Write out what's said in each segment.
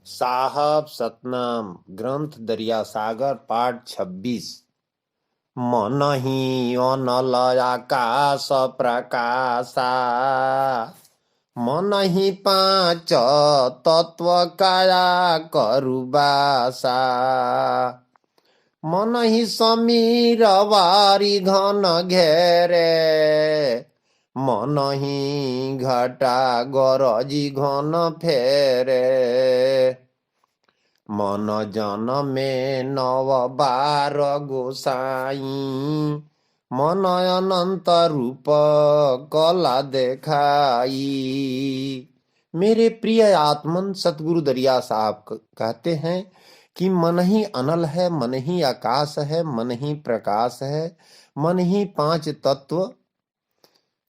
साहब सतनाम ग्रंथ दरिया सागर पाठ 26। मनहि अनल आकाश प्रकाशा मनहि पांच तत्व काया करुबासा मनहि समीर वारी घन घेरे मनहि घटा गरजी घन फेरे मन जन में नव बार गोसाई मन अनंत रूप कला देखाई। मेरे प्रिय आत्मन सतगुरु दरिया साहब कहते हैं कि मन ही अनल है, मन ही आकाश है, मन ही प्रकाश है, मन ही पांच तत्व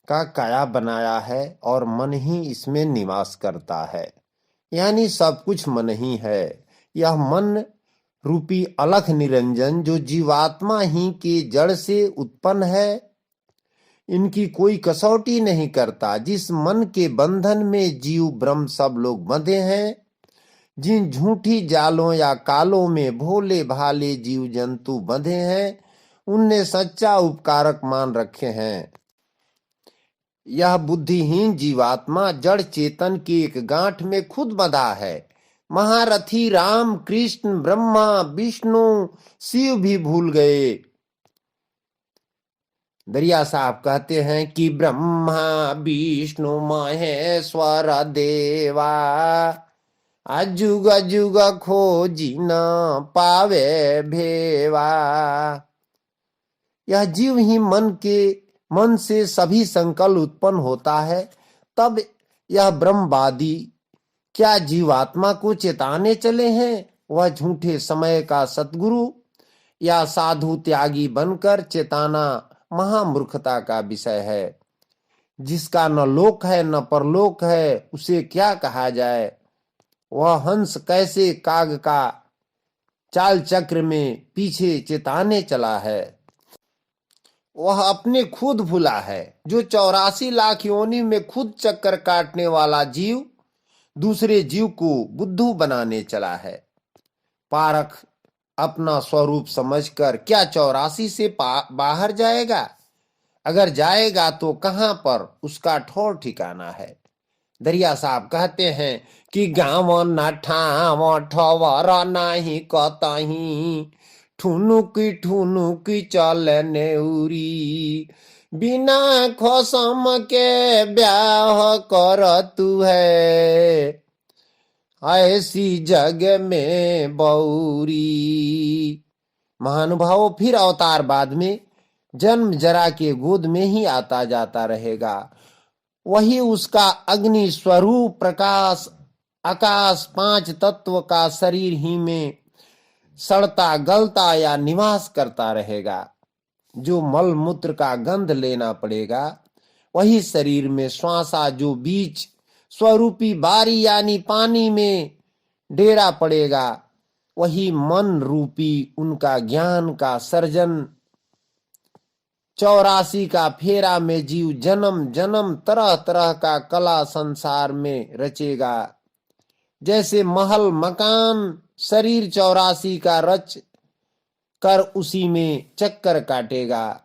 का काया बनाया है और मन ही इसमें निवास करता है। यानी सब कुछ मन ही है। यह मन रूपी अलख निरंजन जो जीवात्मा ही के जड़ से उत्पन्न है, इनकी कोई कसौटी नहीं करता। जिस मन के बंधन में जीव ब्रह्म सब लोग बंधे हैं, जिन झूठी जालों या कालों में भोले भाले जीव जंतु बंधे हैं, उनने सच्चा उपकारक मान रखे हैं। यह बुद्धिहीन जीवात्मा जड़ चेतन की एक गांठ में खुद बंधा है। महारथी राम कृष्ण ब्रह्मा विष्णु शिव भी भूल गए। दरिया साहब कहते हैं कि ब्रह्मा विष्णु महेश्वर देवा अजुग अजुग खोजी न पावे भेवा। यह जीव ही मन से सभी संकल्प उत्पन्न होता है। तब यह ब्रह्मवादी क्या जीवात्मा को चेताने चले हैं? वह झूठे समय का सतगुरु या साधु त्यागी बनकर चेताना महामूर्खता का विषय है। जिसका न लोक है न परलोक है, उसे क्या कहा जाए? वह हंस कैसे काग का चाल चक्र में पीछे चेताने चला है? वह अपने खुद भूला है। जो 84 लाख योनि में खुद चक्कर काटने वाला जीव दूसरे जीव को बुद्धू बनाने चला है। पारख अपना स्वरूप समझकर क्या 84 से बाहर जाएगा? अगर जाएगा तो कहां पर उसका ठौर ठिकाना है? दरिया साहब कहते हैं कि गाँव न ठाव ठवर नाही कतही ठुनुकी चले नेउरी बिना खसम के ब्याह कर तू है ऐसी जग में बौरी। महानुभावों, फिर अवतार बाद में जन्म जरा के गोद में ही आता जाता रहेगा। वही उसका अग्नि स्वरूप प्रकाश आकाश पांच तत्व का शरीर ही में सड़ता गलता या निवास करता रहेगा। जो मल मूत्र का गंध लेना पड़ेगा, वही शरीर में श्वासा जो बीच स्वरूपी बारी यानी पानी में डेरा पड़ेगा, वही मन रूपी उनका ज्ञान का सर्जन 84 का फेरा में जीव जन्म जन्म तरह तरह का कला संसार में रचेगा। जैसे महल मकान शरीर 84 का रच कर उसी में चक्कर काटेगा।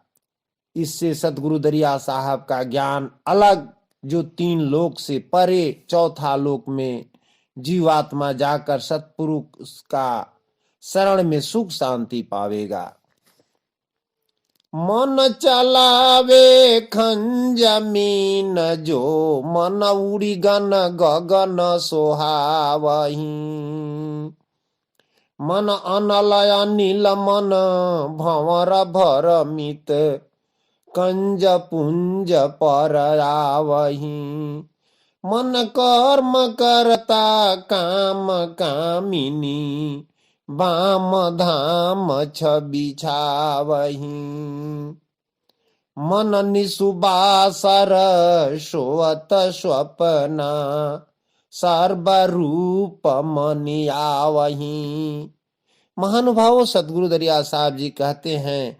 इससे सतगुरु दरिया साहब का ज्ञान अलग, जो 3 लोक से परे चौथा लोक में जीवात्मा जाकर सतपुरुष का शरण में सुख शांति पावेगा। मन चलावे खन जमीन जो मन उड़ी गन गगन सोहावही मन अनलय नील मन भंवर भरमित कंज पुंज पर आवही मन कर्म करता काम कामिनी बाम धाम छवि छावही मन निसुबासर सोवत स्वप्ना सर्वरूप मनि आवही। महानुभावों, सतगुरु दरिया साहब जी कहते हैं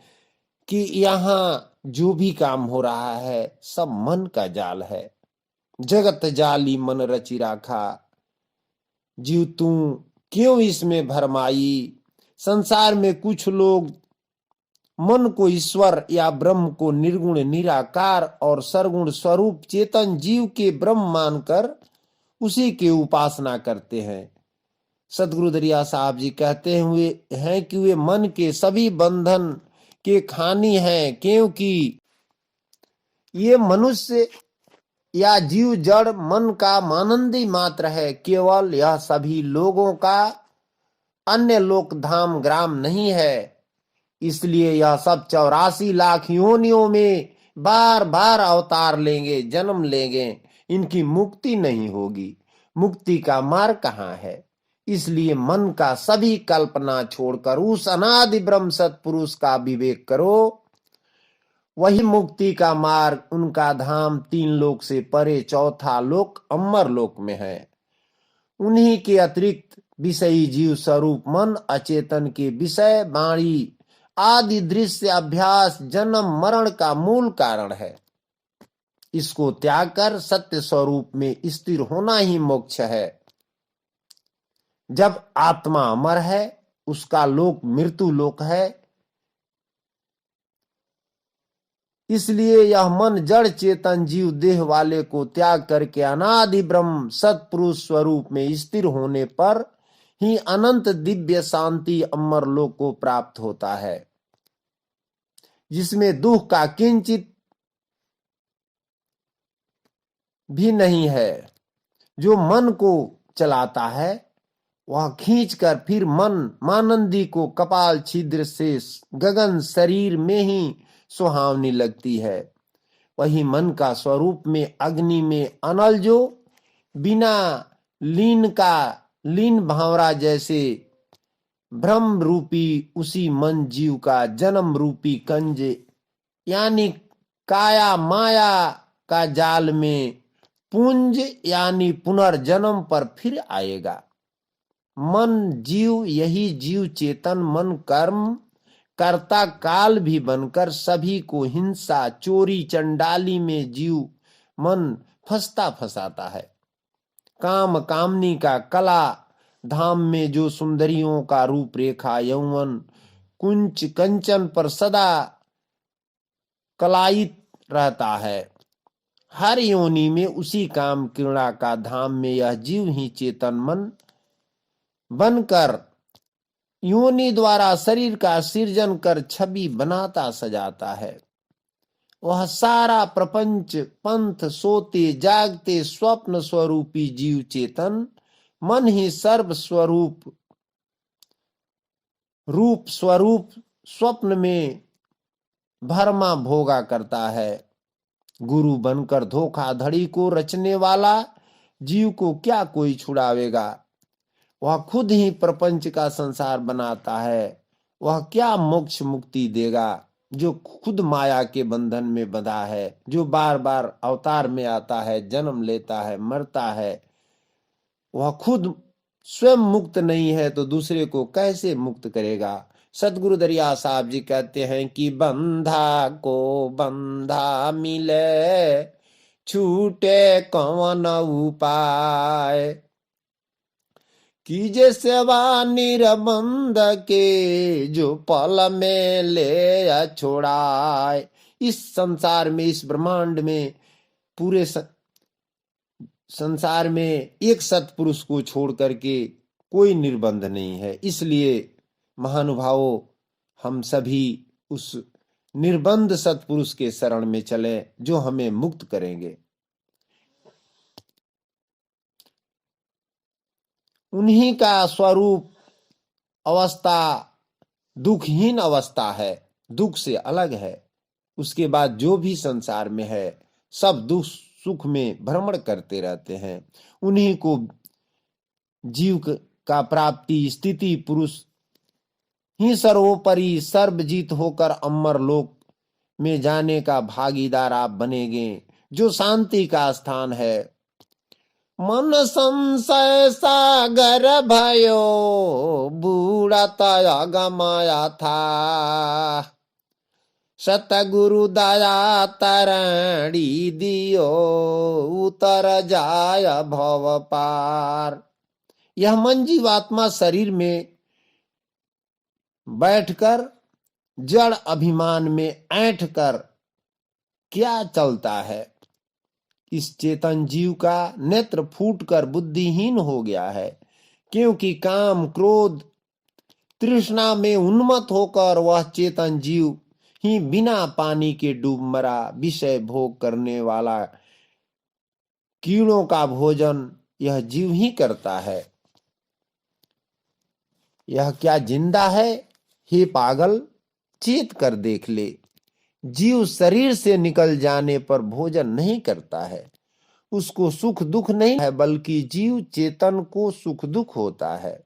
कि यहाँ जो भी काम हो रहा है सब मन का जाल है। जगत जाली मन रची राखा, जीव तू क्यों इसमें भरमाई। संसार में कुछ लोग मन को ईश्वर या ब्रह्म को निर्गुण निराकार और सरगुण स्वरूप चेतन जीव के ब्रह्म मानकर उसी की उपासना करते हैं। सदगुरु दरिया साहब जी कहते हुए हैं कि वे मन के सभी बंधन के खानी हैं, क्योंकि ये मनुष्य या जीव जड़ मन का मानंदी मात्र है। केवल यह सभी लोगों का अन्य लोक धाम ग्राम नहीं है। इसलिए यह सब 84 लाख योनियों में बार बार अवतार लेंगे, जन्म लेंगे, इनकी मुक्ति नहीं होगी। मुक्ति का मार्ग कहाँ है। इसलिए मन का सभी कल्पना छोड़कर उस अनादि ब्रह्म सत्पुरुष का विवेक करो। वही मुक्ति का मार्ग, उनका धाम 3 लोक से परे चौथा लोक अमर लोक में है। उन्हीं के अतिरिक्त विषयी जीव स्वरूप मन अचेतन के विषय वाणी आदि दृश्य अभ्यास जन्म मरण का मूल कारण है। इसको त्याग कर सत्य स्वरूप में स्थिर होना ही मोक्ष है। जब आत्मा अमर है, उसका लोक मृत्यु लोक है। इसलिए यह मन जड़ चेतन जीव देह वाले को त्याग करके अनादि ब्रह्म सत्पुरुष स्वरूप में स्थिर होने पर ही अनंत दिव्य शांति अमर लोक को प्राप्त होता है, जिसमें दुख का किंचित भी नहीं है। जो मन को चलाता है वह खींचकर फिर मन मानंदी को कपाल छिद्र से गगन शरीर में ही सुहावनी लगती है। वही मन का स्वरूप में अग्नि में अनल जो बिना लीन भावरा जैसे ब्रह्म रूपी उसी मन जीव का जन्म रूपी कंज यानी काया माया का जाल में पुंज यानी पुनर्जन्म पर फिर आएगा। मन जीव, यही जीव चेतन मन कर्म कर्ता काल भी बनकर सभी को हिंसा चोरी चंडाली में जीव मन फंसाता है। काम कामनी का कला धाम में जो सुंदरियों का रूप रेखा यौवन कुंच कंचन पर सदा कलायित रहता है। हर योनि में उसी काम क्रीड़ा का धाम में यह जीव ही चेतन मन बनकर योनि द्वारा शरीर का सृजन कर छवि बनाता सजाता है। वह सारा प्रपंच पंथ सोते जागते स्वप्न स्वरूपी जीव चेतन मन ही सर्व स्वरूप रूप स्वरूप स्वप्न में भरमा भोगा करता है। गुरु बनकर धोखाधड़ी को रचने वाला जीव को क्या कोई छुड़ावेगा। वह खुद ही प्रपंच का संसार बनाता है। वह क्या मोक्ष मुक्ति देगा जो खुद माया के बंधन में बंधा है, जो बार बार अवतार में आता है, जन्म लेता है, मरता है। वह खुद स्वयं मुक्त नहीं है तो दूसरे को कैसे मुक्त करेगा। सदगुरु दरिया साहब जी कहते हैं कि बंधा को बंधा मिले छूटे कौन उपाय, कीजे सेवा निरबंध के जो पल में ले छोड़ाए। इस संसार में, इस ब्रह्मांड में, पूरे संसार में एक सत्पुरुष को छोड़ करके कोई निर्बंध नहीं है। इसलिए महानुभावों, हम सभी उस निर्बंध सत्पुरुष के शरण में चले जो हमें मुक्त करेंगे। उन्हीं का स्वरूप अवस्था दुखहीन अवस्था है, दुख से अलग है। उसके बाद जो भी संसार में है सब दुख सुख में भ्रमण करते रहते हैं। उन्हीं को जीव का प्राप्ति स्थिति पुरुष ही सर्वोपरि सर्वजीत होकर अमर लोक में जाने का भागीदार आप बनेंगे, जो शांति का स्थान है। मन संशय सागर भयो बूढ़ा तया गमाया था, सतगुरु दया तरणी दियो उतर जाय भव पार। यह मन जीवात्मा शरीर में बैठकर जड़ अभिमान में ऐंठ कर क्या चलता है। इस चेतन जीव का नेत्र फूटकर बुद्धिहीन हो गया है, क्योंकि काम क्रोध तृष्णा में उन्मत्त होकर वह चेतन जीव ही बिना पानी के डूब मरा। विषय भोग करने वाला कीड़ों का भोजन यह जीव ही करता है। यह क्या जिंदा है? हे पागल, चेत कर देख ले। जीव शरीर से निकल जाने पर भोजन नहीं करता है, उसको सुख दुख नहीं है, बल्कि जीव चेतन को सुख दुख होता है।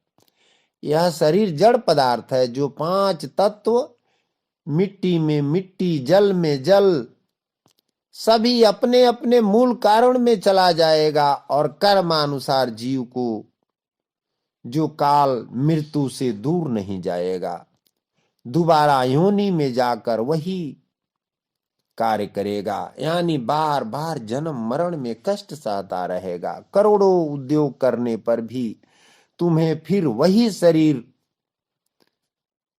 यह शरीर जड़ पदार्थ है जो 5 तत्व, मिट्टी में मिट्टी, जल में जल, सभी अपने अपने मूल कारण में चला जाएगा और कर्मानुसार जीव को जो काल मृत्यु से दूर नहीं जाएगा, दोबारा योनि में जाकर वही कार्य करेगा, यानी बार बार जन्म मरण में कष्ट सहता रहेगा। करोड़ों उद्योग करने पर भी तुम्हें फिर वही शरीर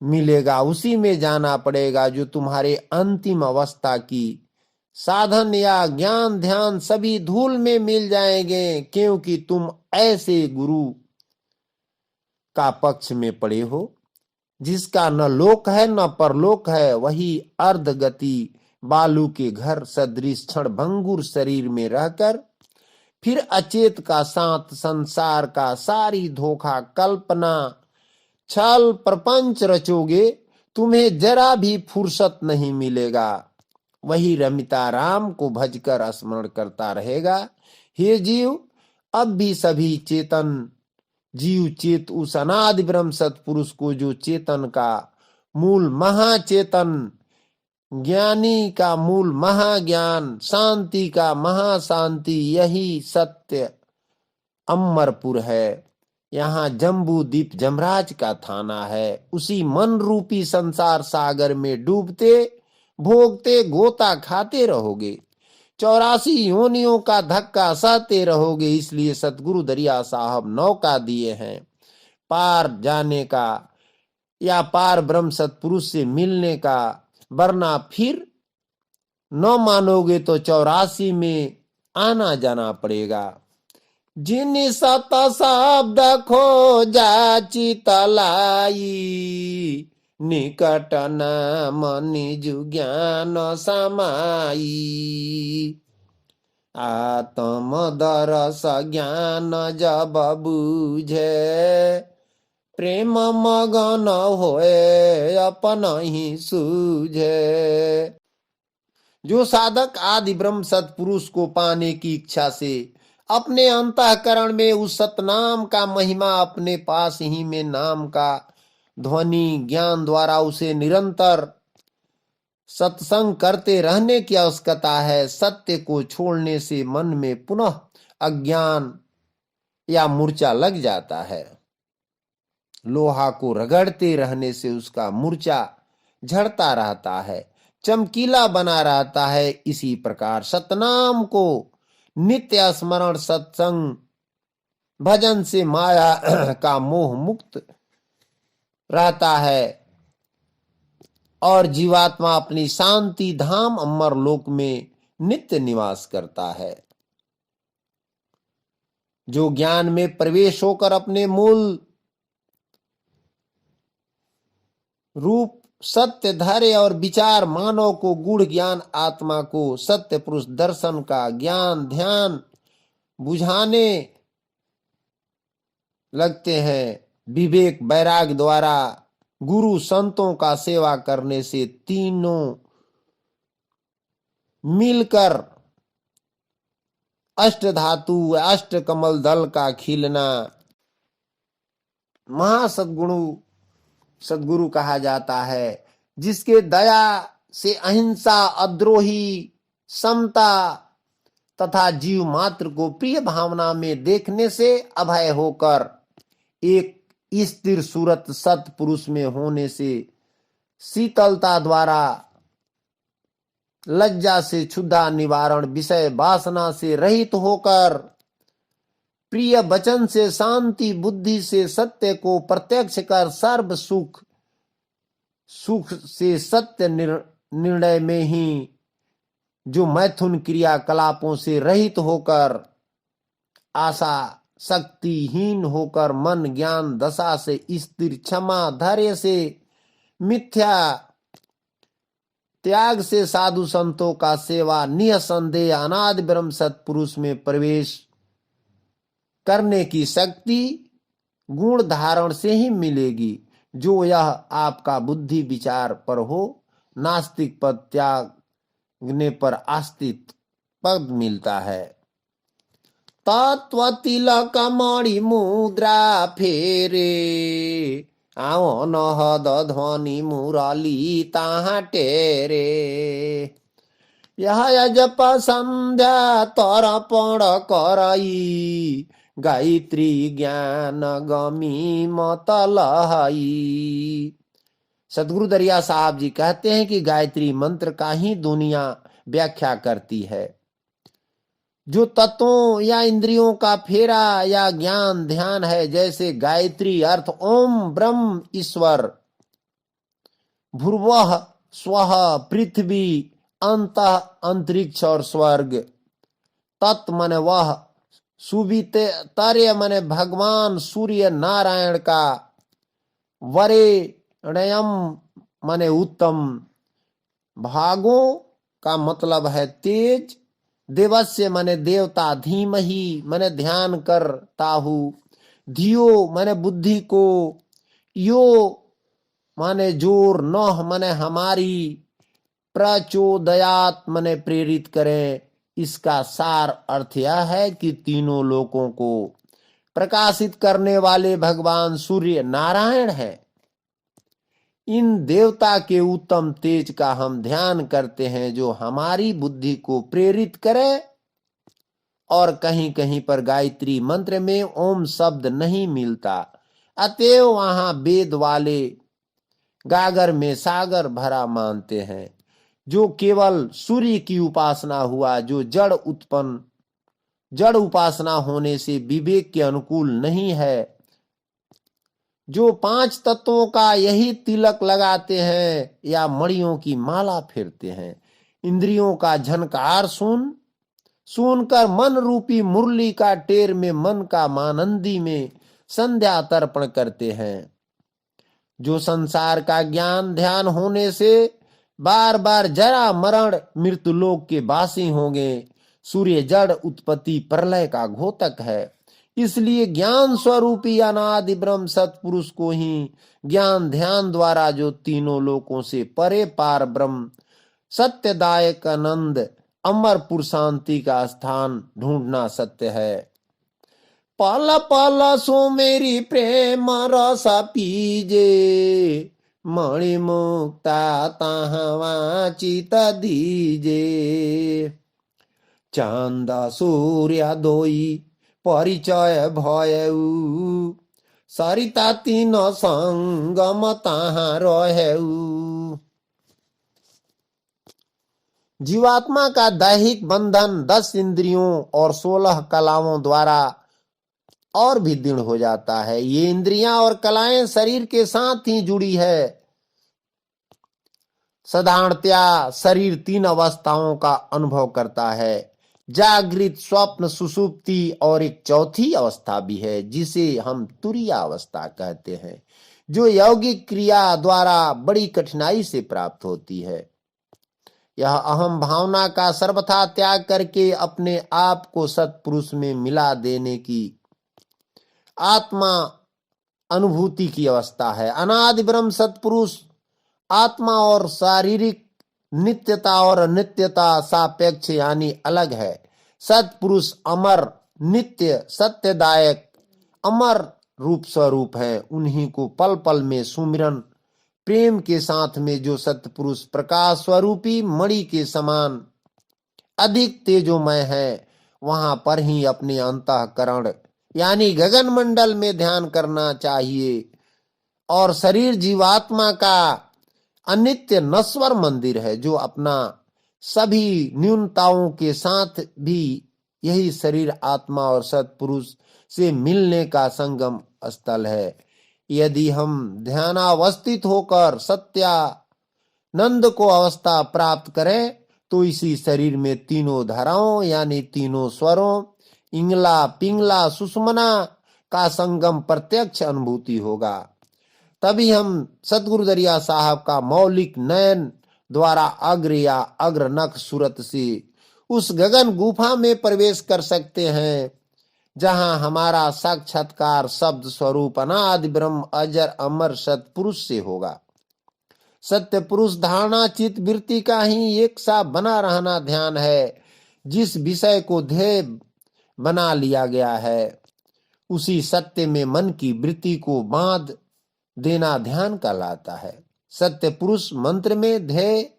मिलेगा, उसी में जाना पड़ेगा जो तुम्हारे अंतिम अवस्था की साधन या ज्ञान ध्यान सभी धूल में मिल जाएंगे, क्योंकि तुम ऐसे गुरु का पक्ष में पड़े हो जिसका न लोक है न परलोक है। वही अर्ध गति बालू के घर सदृश क्षण भंगुर शरीर में रहकर फिर अचेत का साथ संसार का सारी धोखा कल्पना छल प्रपंच रचोगे, तुम्हें जरा भी फुर्सत नहीं मिलेगा। वही रमिता राम को भजकर स्मरण करता रहेगा। हे जीव, अब भी सभी चेतन जीव चेत उस अनादि ब्रह्म सत्पुरुष को, जो चेतन का मूल महाचेतन, ज्ञानी का मूल महाज्ञान, शांति का महाशांति, यही सत्य अमरपुर है। यहाँ जम्बू द्वीप जमराज का थाना है। उसी मन रूपी संसार सागर में डूबते भोगते गोता खाते रहोगे, 84 योनियों का धक्का सहते रहोगे। इसलिए सतगुरु दरिया साहब नौका दिए हैं पार जाने का या पार ब्रह्म सतपुरुष से मिलने का, वरना फिर न मानोगे तो 84 में आना जाना पड़ेगा। जिन सत शब्द खोजा चितलाई, निकट नाम निज ज्ञान समाई। आत्म दरस ज्ञान जब बूझे, प्रेम मगन होए अपन ही सूझे। जो साधक आदि ब्रह्म सतपुरुष को पाने की इच्छा से अपने अंतःकरण में उस सतनाम का महिमा अपने पास ही में नाम का ध्वनि ज्ञान द्वारा उसे निरंतर सत्संग करते रहने की आवश्यकता है। सत्य को छोड़ने से मन में पुनः अज्ञान या मूर्छा लग जाता है। लोहा को रगड़ते रहने से उसका मूर्छा झड़ता रहता है, चमकीला बना रहता है। इसी प्रकार सतनाम को नित्य स्मरण सत्संग भजन से माया का मोह मुक्त रहता है और जीवात्मा अपनी शांति धाम अमर लोक में नित्य निवास करता है। जो ज्ञान में प्रवेश होकर अपने मूल रूप सत्य धैर्य और विचार मानव को गूढ़ ज्ञान आत्मा को सत्य पुरुष दर्शन का ज्ञान ध्यान बुझाने लगते हैं। विवेक वैराग द्वारा गुरु संतों का सेवा करने से तीनों मिलकर अष्ट धातु अष्ट कमल दल का खिलना सद्गुरु कहा जाता है, जिसके दया से अहिंसा अद्रोही समता तथा जीव मात्र को प्रिय भावना में देखने से अभय होकर एक स्थिर सूरत सत्पुरुष में होने से शीतलता द्वारा लज्जा से क्षुधा निवारण विषय वासना से रहित होकर प्रिय वचन से, शांति बुद्धि से सत्य को प्रत्यक्ष कर, सर्व सुख से सत्य निर्णय में ही जो मैथुन क्रियाकलापों से रहित होकर, आशा शक्तिहीन होकर, मन ज्ञान दशा से स्थिर, क्षमा धैर्य से, मिथ्या त्याग से, साधु संतों का सेवा, निसंदेह अनादि ब्रह्म सत्पुरुष में प्रवेश करने की शक्ति गुण धारण से ही मिलेगी। जो यह आपका बुद्धि विचार पर हो, नास्तिक पद त्यागने पर आस्तिक पद मिलता है। तत्व तिलक मणि मुद्रा फेरे, आओ नहद ध्वनि मुरली ताहा टेरे। यह जप संध्या तर्पण करई, गायत्री ज्ञान गमी मत लहई। सदगुरु दरिया साहब जी कहते हैं कि गायत्री मंत्र का ही दुनिया व्याख्या करती है। जो तत्वों या इंद्रियों का फेरा या ज्ञान ध्यान है, जैसे गायत्री अर्थ ओम ब्रह्म ईश्वर, भूर्वः स्वः पृथ्वी, अंतः अंतरिक्ष और स्वर्ग, तत्व मन वह, सुवितर्य मन भगवान सूर्य नारायण का, वरेण्यम मन उत्तम, भागों का मतलब है तेज, देवस्य मने देवता, धीमहि मने ध्यान करता हूँ, धियो मने बुद्धि को, यो माने जोर, नह मने हमारी, प्रचोदयात मने प्रेरित करें। इसका सार अर्थ यह है कि तीनों लोकों को प्रकाशित करने वाले भगवान सूर्य नारायण है। इन देवता के उत्तम तेज का हम ध्यान करते हैं, जो हमारी बुद्धि को प्रेरित करे। और कहीं कहीं पर गायत्री मंत्र में ओम शब्द नहीं मिलता, अतएव वहां वेद वाले गागर में सागर भरा मानते हैं। जो केवल सूर्य की उपासना हुआ, जो जड़ उपासना होने से विवेक के अनुकूल नहीं है। जो 5 तत्वों का यही तिलक लगाते हैं या मणियों की माला फेरते हैं, इंद्रियों का झनकार सुनकर मन रूपी मुरली का टेर में मन का मानंदी में संध्या तर्पण करते हैं। जो संसार का ज्ञान ध्यान होने से बार बार जरा मरण मृत्यु लोक के वासी होंगे। सूर्य जड़ उत्पत्ति प्रलय का घोतक है, इसलिए ज्ञान स्वरूपी अनादि ब्रह्म सत्पुरुष को ही ज्ञान ध्यान द्वारा जो तीनों लोकों से परे पार ब्रह्म सत्यदायक आनंद अमरपुर शांति का स्थान ढूंढना सत्य है। पल पल सो मेरी प्रेम रस पीजे, मणि मुक्ता ताहवा चित दीजे। चांद सूर्य दोई परिचय भयऊ, सरिता तीन संगम ताहा रहेऊ। जीवात्मा का दैहिक बंधन 10 इंद्रियों और 16 कलाओं द्वारा और भी दृढ़ हो जाता है। ये इंद्रियां और कलाएं शरीर के साथ ही जुड़ी है। साधारणतया शरीर 3 अवस्थाओं का अनुभव करता है, जागृत, स्वप्न, सुषुप्ति, और एक चौथी अवस्था भी है जिसे हम तुरीय अवस्था कहते हैं, जो यौगिक क्रिया द्वारा बड़ी कठिनाई से प्राप्त होती है। यह अहम भावना का सर्वथा त्याग करके अपने आप को सत्पुरुष में मिला देने की आत्मा अनुभूति की अवस्था है। अनादि ब्रह्म सत्पुरुष आत्मा और शारीरिक नित्यता और अनित्यता सापेक्ष यानी अलग है। सत्पुरुष अमर, नित्य, सत्यदायक, अमर रूप स्वरूप है। उन्हीं को पल पल में सुमिरन प्रेम के साथ में जो सत्पुरुष प्रकाश स्वरूपी मणि के समान अधिक तेजोमय है, वहां पर ही अपने अंतःकरण यानी गगन मंडल में ध्यान करना चाहिए। और शरीर जीवात्मा का अनित्य नश्वर मंदिर है, जो अपना सभी न्यूनताओं के साथ भी यही शरीर आत्मा और सत्पुरुष से मिलने का संगम स्थल है। यदि हम ध्यानावस्थित होकर सत्यानंद को अवस्था प्राप्त करें तो इसी शरीर में तीनों धाराओं यानी तीनों स्वरों इंगला पिंगला सुषमना का संगम प्रत्यक्ष अनुभूति होगा। तभी हम सतगुरु दरिया साहब का मौलिक नयन द्वारा अग्र या अग्रनख सूरत से उस गगन गुफा में प्रवेश कर सकते हैं जहां हमारा साक्षात्कार शब्द स्वरूप अनादि ब्रह्म अजर अमर सतपुरुष से होगा। सत्य पुरुष धारणा चित्त वृत्ति का ही एक सा बना रहना ध्यान है। जिस विषय को ध्येय बना लिया गया है उसी सत्य में मन की वृत्ति को बांध देना ध्यान कहलाता है। सत्य पुरुष मंत्र में ध्येय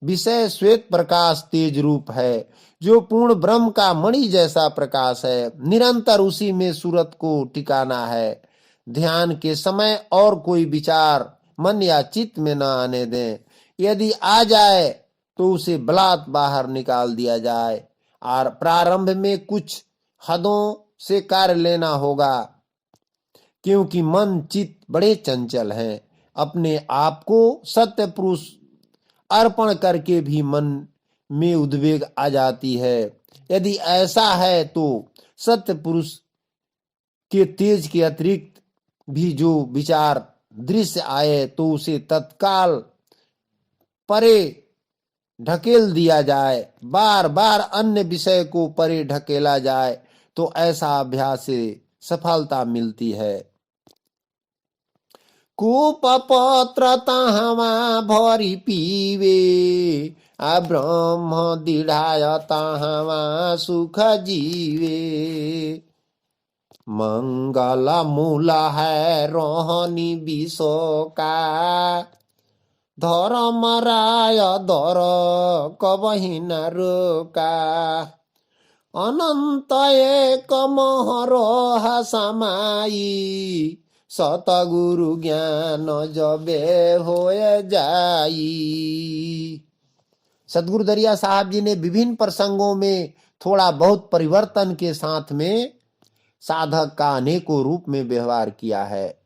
विषय श्वेत प्रकाश तेज रूप है जो पूर्ण ब्रह्म का मणि जैसा प्रकाश है। निरंतर उसी में सूरत को टिकाना है। ध्यान के समय और कोई विचार मन या चित्त में न आने दें। यदि आ जाए तो उसे बलात् बाहर निकाल दिया जाए और प्रारंभ में कुछ हदों से कार्य लेना होगा क्योंकि मन चित्त बड़े चंचल हैं। अपने आप को सत्य पुरुष अर्पण करके भी मन में उद्वेग आ जाती है। यदि ऐसा है तो सत्य पुरुष के तेज के अतिरिक्त भी जो विचार दृश्य आए तो उसे तत्काल परे ढकेल दिया जाए। बार बार अन्य विषय को परे ढकेला जाए तो ऐसा अभ्यास से सफलता मिलती है। कूप पत्र तहवा भरी पीवे आ ब्रह्म दृढ़ाय तहवा सुख जीवे। मंगल मूल है रोहनी विश्व का धर्म राय दर कबहि न रोका। अनंत एक मोहरोह समाई सतगुरु ज्ञान जबे होए जाई। सतगुरु दरिया साहब जी ने विभिन्न प्रसंगों में थोड़ा बहुत परिवर्तन के साथ में साधक का अनेकों रूप में व्यवहार किया है,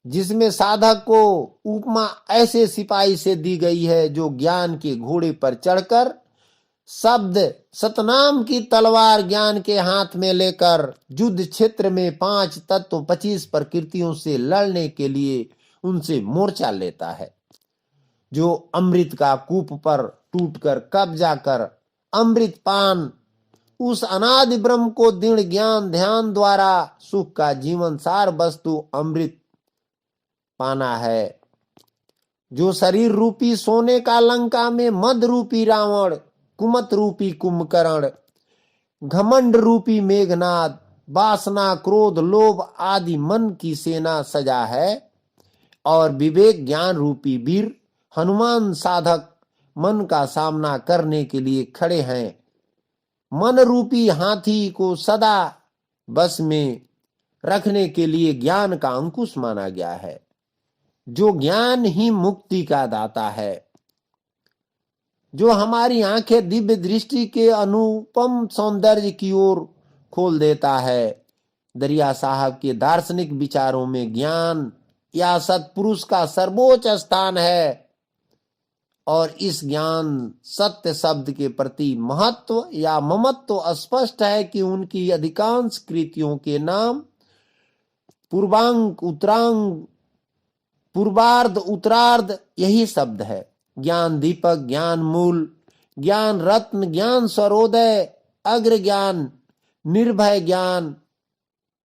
जिसमें साधक को उपमा ऐसे सिपाही से दी गई है जो ज्ञान के घोड़े पर चढ़कर शब्द सतनाम की तलवार ज्ञान के हाथ में लेकर युद्ध क्षेत्र में 5 तत्व 25 प्रकृतियों से लड़ने के लिए उनसे मोर्चा लेता है। जो अमृत का कूप पर टूटकर कब्जा कर अमृत पान उस अनादि ब्रह्म को दृढ़ ज्ञान ध्यान द्वारा सुख का जीवन सार वस्तु अमृत पाना है। जो शरीर रूपी सोने का लंका में मद रूपी रावण कुमत रूपी कुंभकर्ण घमंड रूपी मेघनाद वासना क्रोध लोभ आदि मन की सेना सजा है और विवेक ज्ञान रूपी वीर हनुमान साधक मन का सामना करने के लिए खड़े हैं। मन रूपी हाथी को सदा बस में रखने के लिए ज्ञान का अंकुश माना गया है। जो ज्ञान ही मुक्ति का दाता है, जो हमारी आंखें दिव्य दृष्टि के अनुपम सौंदर्य की ओर खोल देता है। दरिया साहब के दार्शनिक विचारों में ज्ञान या सत्पुरुष का सर्वोच्च स्थान है और इस ज्ञान सत्य शब्द के प्रति महत्व या ममत्व स्पष्ट है कि उनकी अधिकांश कृतियों के नाम पूर्वांग उत्तरांग पूर्वार्ध उत्तरार्ध यही शब्द है। ज्ञान दीपक ज्ञान मूल ज्ञान रत्न ज्ञान स्वरोदय अग्र ज्ञान निर्भय ज्ञान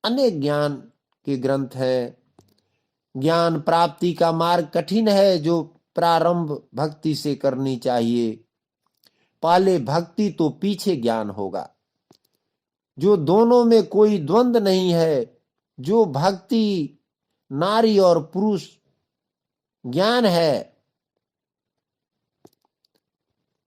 अनेक ज्ञान के ग्रंथ हैं। ज्ञान प्राप्ति का मार्ग कठिन है जो प्रारंभ भक्ति से करनी चाहिए। पहले भक्ति तो पीछे ज्ञान होगा। जो दोनों में कोई द्वंद नहीं है, जो भक्ति नारी और पुरुष ज्ञान है,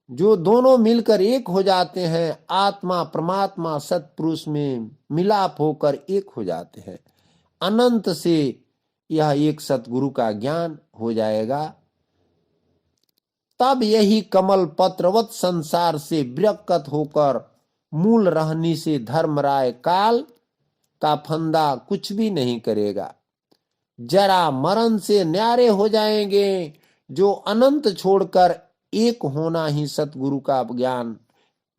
जो दोनों मिलकर एक हो जाते हैं। आत्मा परमात्मा सत्पुरुष में मिलाप होकर एक हो जाते हैं। अनंत से यह एक सतगुरु का ज्ञान हो जाएगा। तब यही कमल पत्रवत संसार से विरक्त होकर मूल रहने से धर्मराय काल का फंदा कुछ भी नहीं करेगा। जरा मरण से न्यारे हो जाएंगे। जो अनंत छोड़कर एक होना ही सतगुरु का ज्ञान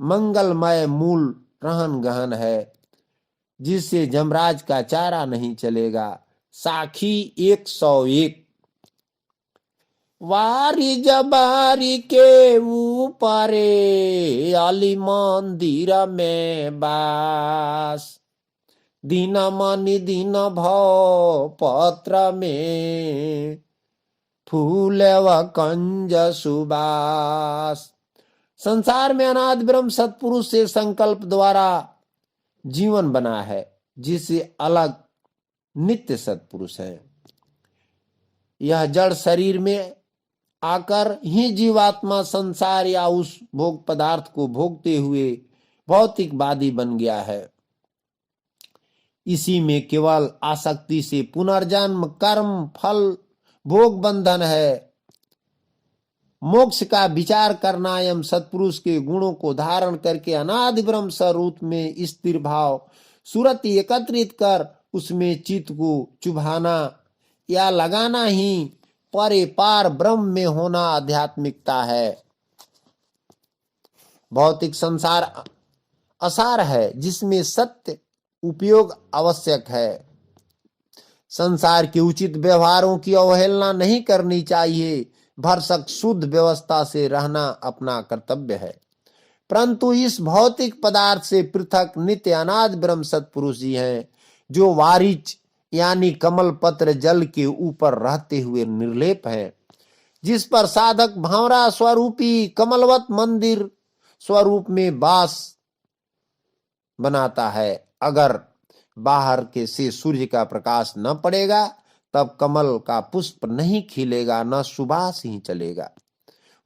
मंगलमय मूल रहन गहन है, जिससे जमराज का चारा नहीं चलेगा। साखी 101। वारी जबारी के ऊपरे अली मंदिर में बास, दीन मनि दीन भव पत्र में फूल व कंज सुबास। संसार में अनादि ब्रह्म सत्पुरुष से संकल्प द्वारा जीवन बना है, जिससे अलग नित्य सत्पुरुष है। यह जड़ शरीर में आकर ही जीवात्मा संसार या उस भोग पदार्थ को भोगते हुए भौतिकवादी बन गया है। इसी में केवल आसक्ति से पुनर्जन्म, कर्म, फल, भोग बंधन है। मोक्ष का विचार करना एवं सत्पुरुष के गुणों को धारण करके अनादि ब्रह्म स्वरूप में स्थिर भाव सुरति एकत्रित कर उसमें चित्त को चुभाना या लगाना ही परे पार ब्रह्म में होना आध्यात्मिकता है। भौतिक संसार असार है, जिसमें सत्य उपयोग आवश्यक है। संसार के उचित व्यवहारों की अवहेलना नहीं करनी चाहिए। भरसक शुद्ध व्यवस्था से रहना अपना कर्तव्य है। परंतु इस भौतिक पदार्थ से पृथक नित्य अनादि ब्रह्म सत्पुरुष जी हैं, जो वारिच यानी कमल पत्र जल के ऊपर रहते हुए निर्लेप है, जिस पर साधक भावरा स्वरूपी कमलवत मंदिर स्वरूप में वास बनाता है। अगर बाहर के से सूर्य का प्रकाश न पड़ेगा तब कमल का पुष्प नहीं खिलेगा, न सुबास ही चलेगा।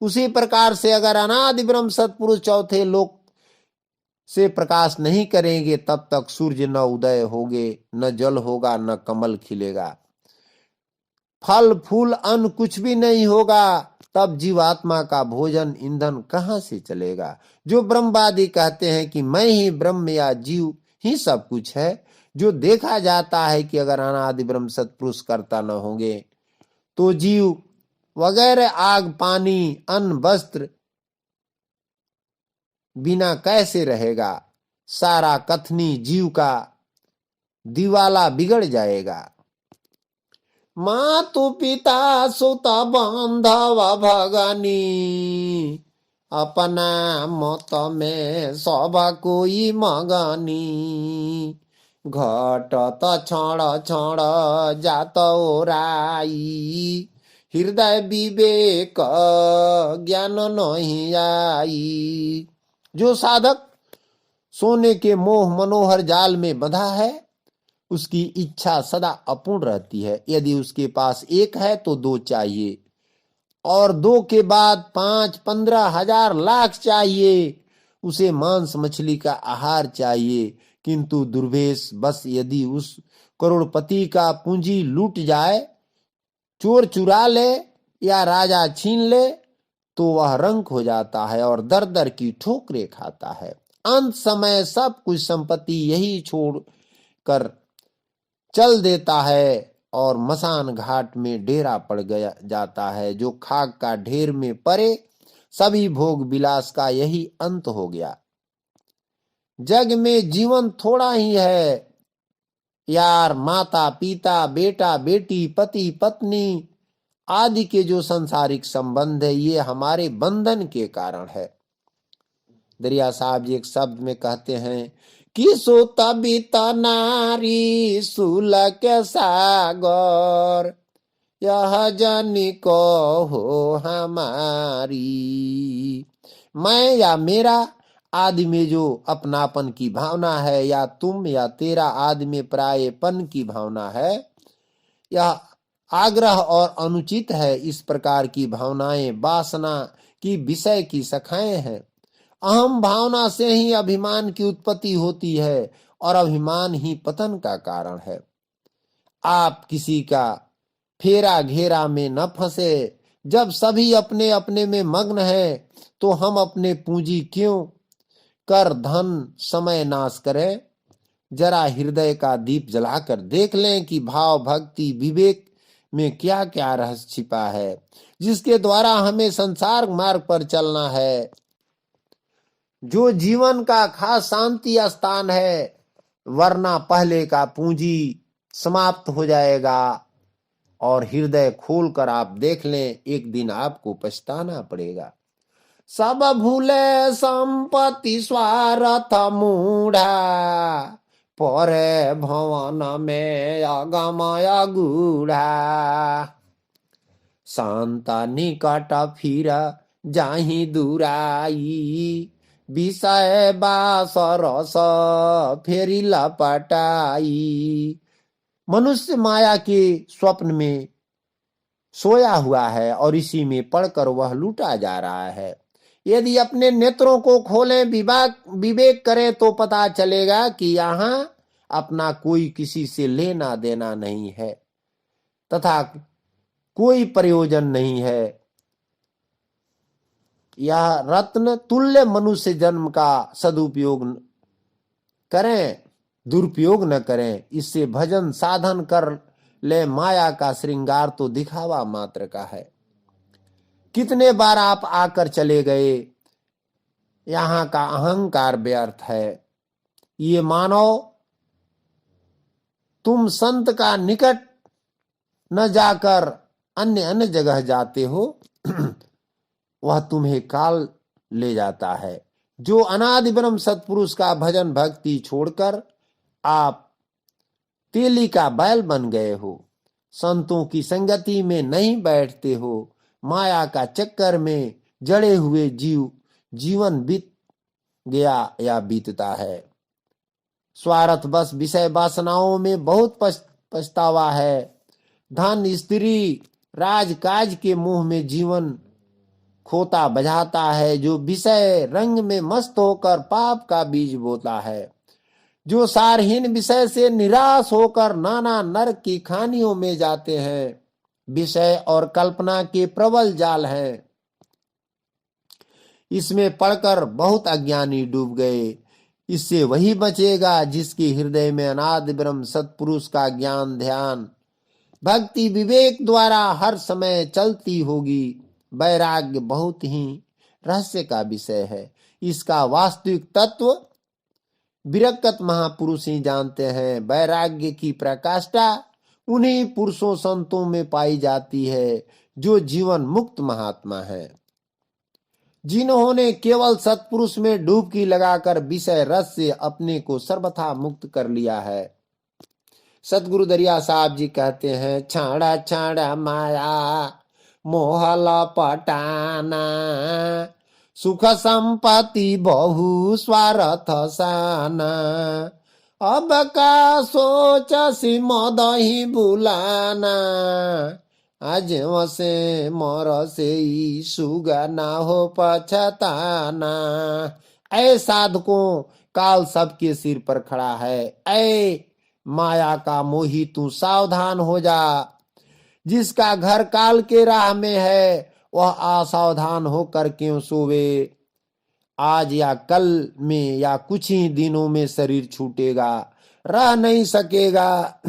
उसी प्रकार से अगर अनादि ब्रह्म सत्पुरुष चौथे लोक से प्रकाश नहीं करेंगे तब तक सूर्य न उदय होगे, न जल होगा, न कमल खिलेगा, फल फूल अन्न कुछ भी नहीं होगा। तब जीवात्मा का भोजन ईंधन कहां से चलेगा। जो ब्रह्मवादी कहते हैं कि मैं ही ब्रह्म या जीव ही सब कुछ है, जो देखा जाता है कि अगर अनादि ब्रह्म सत्पुरुष करता न होंगे तो जीव वगैरह आग पानी अन्न वस्त्र बिना कैसे रहेगा। सारा कथनी जीव का दिवाला बिगड़ जाएगा। मातु पिता सुत बांधव भगनी, अपना मत में सब कोई मगनी। घटत क्षण क्षण जात ओराई, हृदय विवेक ज्ञान नहीं आई। जो साधक सोने के मोह मनोहर जाल में बंधा है, उसकी इच्छा सदा अपूर्ण रहती है। यदि उसके पास एक है तो दो चाहिए, और दो के बाद 5, 15, 1000 लाख चाहिए। उसे मांस मछली का आहार चाहिए। किंतु दुर्वेश बस यदि उस करोड़पति का पूंजी लूट जाए, चोर चुरा ले या राजा छीन ले, तो वह रंक हो जाता है और दर दर की ठोकरें खाता है। अंत समय सब कुछ संपत्ति यही छोड़ कर चल देता है और मसान घाट में डेरा पड़ गया जाता है। जो खाक का ढेर में पड़े, सभी भोग विलास का यही अंत हो गया। जग में जीवन थोड़ा ही है यार। माता पिता बेटा बेटी पति पत्नी आदि के जो सांसारिक संबंध है, ये हमारे बंधन के कारण है। दरिया साहब जी एक शब्द में कहते हैं कि सो तबित नारी सुलक सागर, यह जनी को हो हमारी। मैं या मेरा आदि में जो अपनापन की भावना है, या तुम या तेरा आदि में परायेपन की भावना है, यह आग्रह और अनुचित है। इस प्रकार की भावनाएं वासना की विषय की शाखाएं हैं। अहम भावना से ही अभिमान की उत्पत्ति होती है और अभिमान ही पतन का कारण है। आप किसी का फेरा घेरा में न फंसे। जब सभी अपने अपने में मग्न हैं तो हम अपने पूंजी क्यों कर धन समय नाश करें, जरा हृदय का दीप जलाकर देख लें कि भाव भक्ति विवेक में क्या क्या रहस्य छिपा है, जिसके द्वारा हमें संसार मार्ग पर चलना है। जो जीवन का खास शांति स्थान है, वरना पहले का पूंजी समाप्त हो जाएगा। और हृदय खोलकर आप देख लें, एक दिन आपको पछताना पड़ेगा। सब भूले संपत्ति स्वार्थ मूढ़ा, परे भवन में अगमय गूढ़ा। शांता निकट फिर जाहि दुराई, विषय बास रस फेरी लपटाई। मनुष्य माया के स्वप्न में सोया हुआ है और इसी में पड़कर वह लूटा जा रहा है। यदि अपने नेत्रों को खोलें, विवेक करें, तो पता चलेगा कि यहाँ अपना कोई किसी से लेना देना नहीं है तथा कोई प्रयोजन नहीं है। यह रत्न तुल्य मनुष्य जन्म का सदुपयोग करें, दुरुपयोग न करें। इससे भजन साधन कर ले, माया का श्रृंगार तो दिखावा मात्र का है। कितने बार आप आकर चले गए, यहाँ का अहंकार व्यर्थ है। ये मानो तुम संत का निकट न जाकर अन्य अन्य जगह जाते हो, वह तुम्हें काल ले जाता है। जो अनादि ब्रह्म सत्पुरुष का भजन भक्ति छोड़कर आप तेली का बैल बन गए हो, संतों की संगति में नहीं बैठते हो, माया का चक्कर में जड़े हुए जीवन बीत गया या बीतता है। स्वार्थ बस विषय वासनाओं में बहुत पछतावा है। धन स्त्री राजकाज के मोह में जीवन खोता बजाता है। जो विषय रंग में मस्त होकर पाप का बीज बोता है, जो सारहीन विषय से निराश होकर नाना नरक की खानियों में जाते हैं, विषय और कल्पना के प्रबल जाल हैं। इसमें पड़कर बहुत अज्ञानी डूब गए। इससे वही बचेगा जिसके हृदय में अनादि ब्रह्म सत्पुरुष का ज्ञान ध्यान भक्ति विवेक द्वारा हर समय चलती होगी। वैराग्य बहुत ही रहस्य का विषय है। इसका वास्तविक तत्व विरक्त महापुरुष ही जानते हैं। वैराग्य की प्रकाष्ठा उन्हीं पुरुषों संतों में पाई जाती है जो जीवन मुक्त महात्मा है, जिन्होंने केवल सत्पुरुष में डुबकी लगाकर विषय रस से अपने को सर्वथा मुक्त कर लिया है। सतगुरु दरिया साहब जी कहते हैं, छाड़ा छाड़ा माया मोहला पटाना, सुख संपत्ति बहु स्वार्थ साना, अब का सोच सी मदही बुलाना, आज वसे मोर से सुगा ना हो पछताना। ऐ साधकों, काल सबके सिर पर खड़ा है। ऐ माया का मोही तू सावधान हो जा। जिसका घर काल के राह में है, वह असावधान होकर क्यों सोवे। आज या कल में या कुछ ही दिनों में शरीर छूटेगा, रह नहीं सकेगा।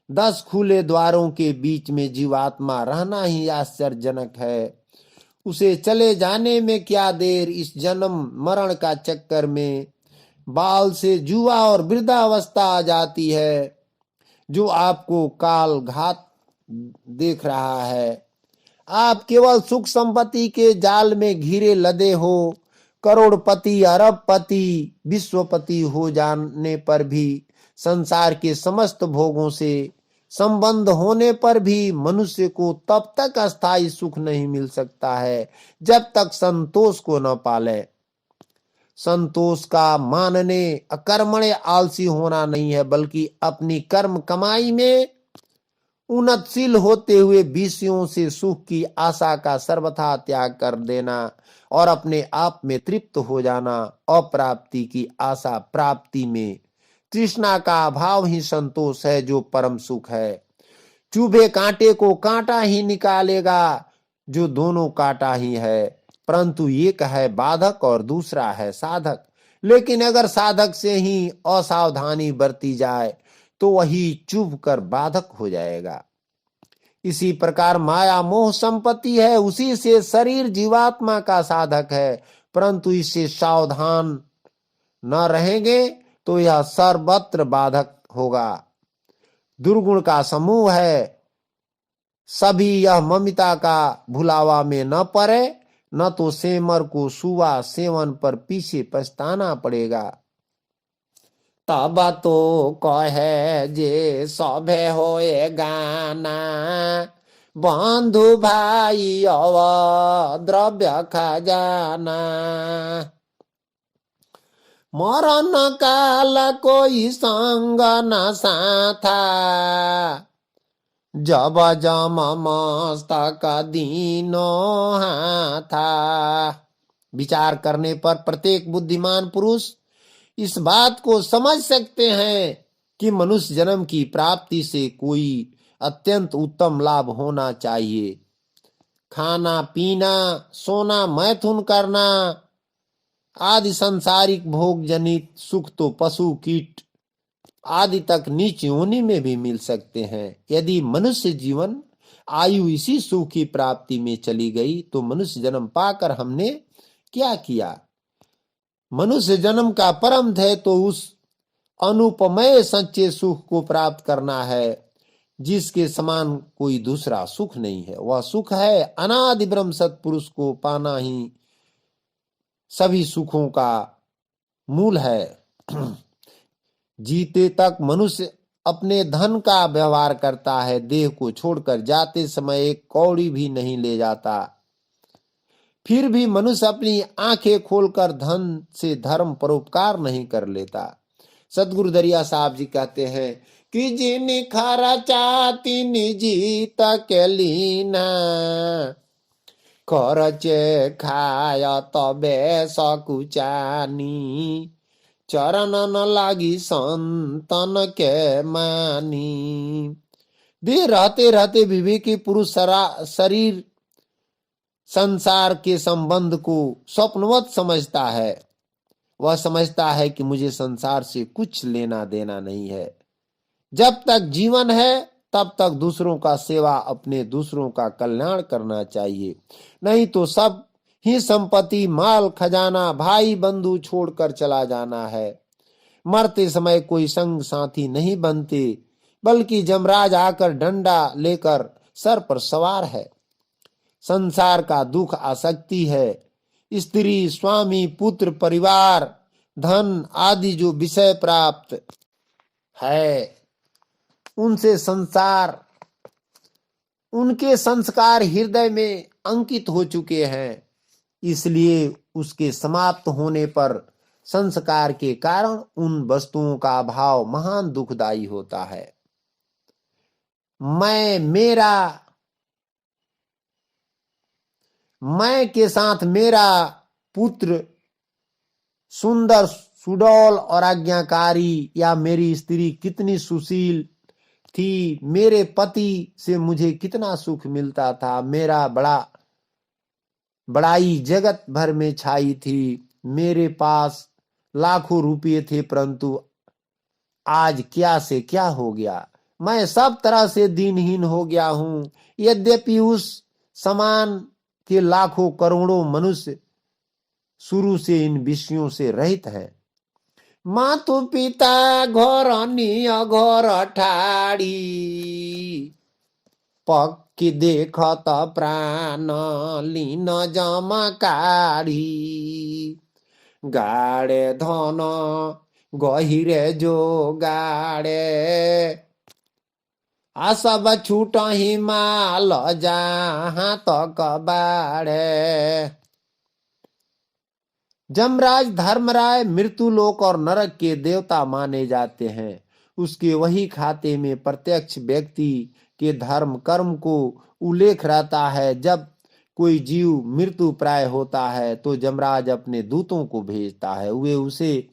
10 खुले द्वारों के बीच में जीवात्मा रहना ही आश्चर्यजनक है। उसे चले जाने में क्या देर। इस जन्म मरण का चक्कर में बाल से जुआ और वृद्धावस्था आ जाती है। जो आपको काल घात देख रहा है, आप केवल सुख संपत्ति के जाल में घिरे लदे हो। करोड़पति अरबपति विश्वपति हो जाने पर भी, संसार के समस्त भोगों से संबंध होने पर भी मनुष्य को तब तक अस्थायी सुख नहीं मिल सकता है जब तक संतोष को न पाले। संतोष का मानने अकर्मण्य आलसी होना नहीं है, बल्कि अपनी कर्म कमाई में उन्नतशील होते हुए विषयों से सुख की आशा का सर्वथा त्याग कर देना और अपने आप में तृप्त हो जाना। अप्राप्ति की आशा प्राप्ति में, तृष्णा का अभाव ही संतोष है जो परम सुख है। चुभे कांटे को कांटा ही निकालेगा, जो दोनों कांटा ही है, परंतु एक है बाधक और दूसरा है साधक। लेकिन अगर साधक से ही असावधानी बरती जाए तो वही चुभ कर बाधक हो जाएगा। इसी प्रकार माया मोह संपत्ति है, उसी से शरीर जीवात्मा का साधक है, परंतु इससे सावधान न रहेंगे तो यह सर्वत्र बाधक होगा। दुर्गुण का समूह है, सभी यह ममिता का भुलावा में न पड़े, न तो सेमर को सुवा सेवन पर पीछे पछताना पड़ेगा। तब तो कहे जे सभे होए गाना, बंधु भाई अव द्रव्य खजाना। मरण काल कोई संग न साथा, जब जम मस्तक दीनो हाथा। विचार करने पर प्रत्येक बुद्धिमान पुरुष इस बात को समझ सकते हैं कि मनुष्य जन्म की प्राप्ति से कोई अत्यंत उत्तम लाभ होना चाहिए। खाना पीना, सोना, मैथुन करना आदि सांसारिक भोग जनित सुख तो पशु कीट आदि तक नीच योनि में भी मिल सकते हैं। यदि मनुष्य जीवन आयु इसी सुख की प्राप्ति में चली गई तो मनुष्य जन्म पाकर हमने क्या किया। मनुष्य जन्म का परम ध्येय तो उस अनुपमेय सच्चे सुख को प्राप्त करना है जिसके समान कोई दूसरा सुख नहीं है। वह सुख है अनादि ब्रह्म सत्पुरुष को पाना ही सभी सुखों का मूल है। जीते तक मनुष्य अपने धन का व्यवहार करता है, देह को छोड़कर जाते समय एक कौड़ी भी नहीं ले जाता। फिर भी मनुष्य अपनी आंखें खोलकर धन से धर्म परोपकार नहीं कर लेता। सतगुरु दरिया साहब जी कहते हैं कि जिन खर्चा तिन जीत के लीना, खर्चे खाय तबे सकुचानी, चरण न लागी संतन के मानी। देह रहते रहते विवेकी पुरुष शरीर संसार के संबंध को स्वप्नवत समझता है। वह समझता है कि मुझे संसार से कुछ लेना देना नहीं है। जब तक जीवन है तब तक दूसरों का सेवा, अपने दूसरों का कल्याण करना चाहिए, नहीं तो सब ही संपत्ति, माल खजाना, भाई बंधु छोड़कर चला जाना है। मरते समय कोई संग साथी नहीं बनते, बल्कि जमराज आकर डंडा लेकर सर पर सवार है। संसार का दुख आसक्ति है। स्त्री, स्वामी, पुत्र, परिवार, धन आदि जो विषय प्राप्त है उनसे संसार, उनके संस्कार हृदय में अंकित हो चुके हैं, इसलिए उसके समाप्त होने पर संस्कार के कारण उन वस्तुओं का अभाव महान दुखदायी होता है। मैं, मेरा, मैं के साथ मेरा पुत्र सुंदर, सुडौल और आज्ञाकारी, या मेरी स्त्री कितनी सुशील थी, मेरे पति से मुझे कितना सुख मिलता था, मेरा बड़ाई जगत भर में छाई थी, मेरे पास लाखों रुपये थे, परंतु आज क्या से क्या हो गया। मैं सब तरह से दीनहीन हो गया हूं। यद्यपि उस समान के लाखों करोड़ों मनुष्य शुरू से इन विषयों से रहित हैं। मातु पिता घर निय घर ठाड़ी, पक्की देखत प्राण लीन जमकारी, गाड़े धन गहिरे जो गाड़े, आसब छूट हिमाल जहाँ तक बाड़े। जमराज धर्मराय मृत्युलोक और नरक के देवता माने जाते हैं। उसके वही खाते में प्रत्यक्ष व्यक्ति के धर्म कर्म को उल्लेख रहता है। जब कोई जीव मृत्यु प्राय होता है तो जमराज अपने दूतों को भेजता है। वे उसे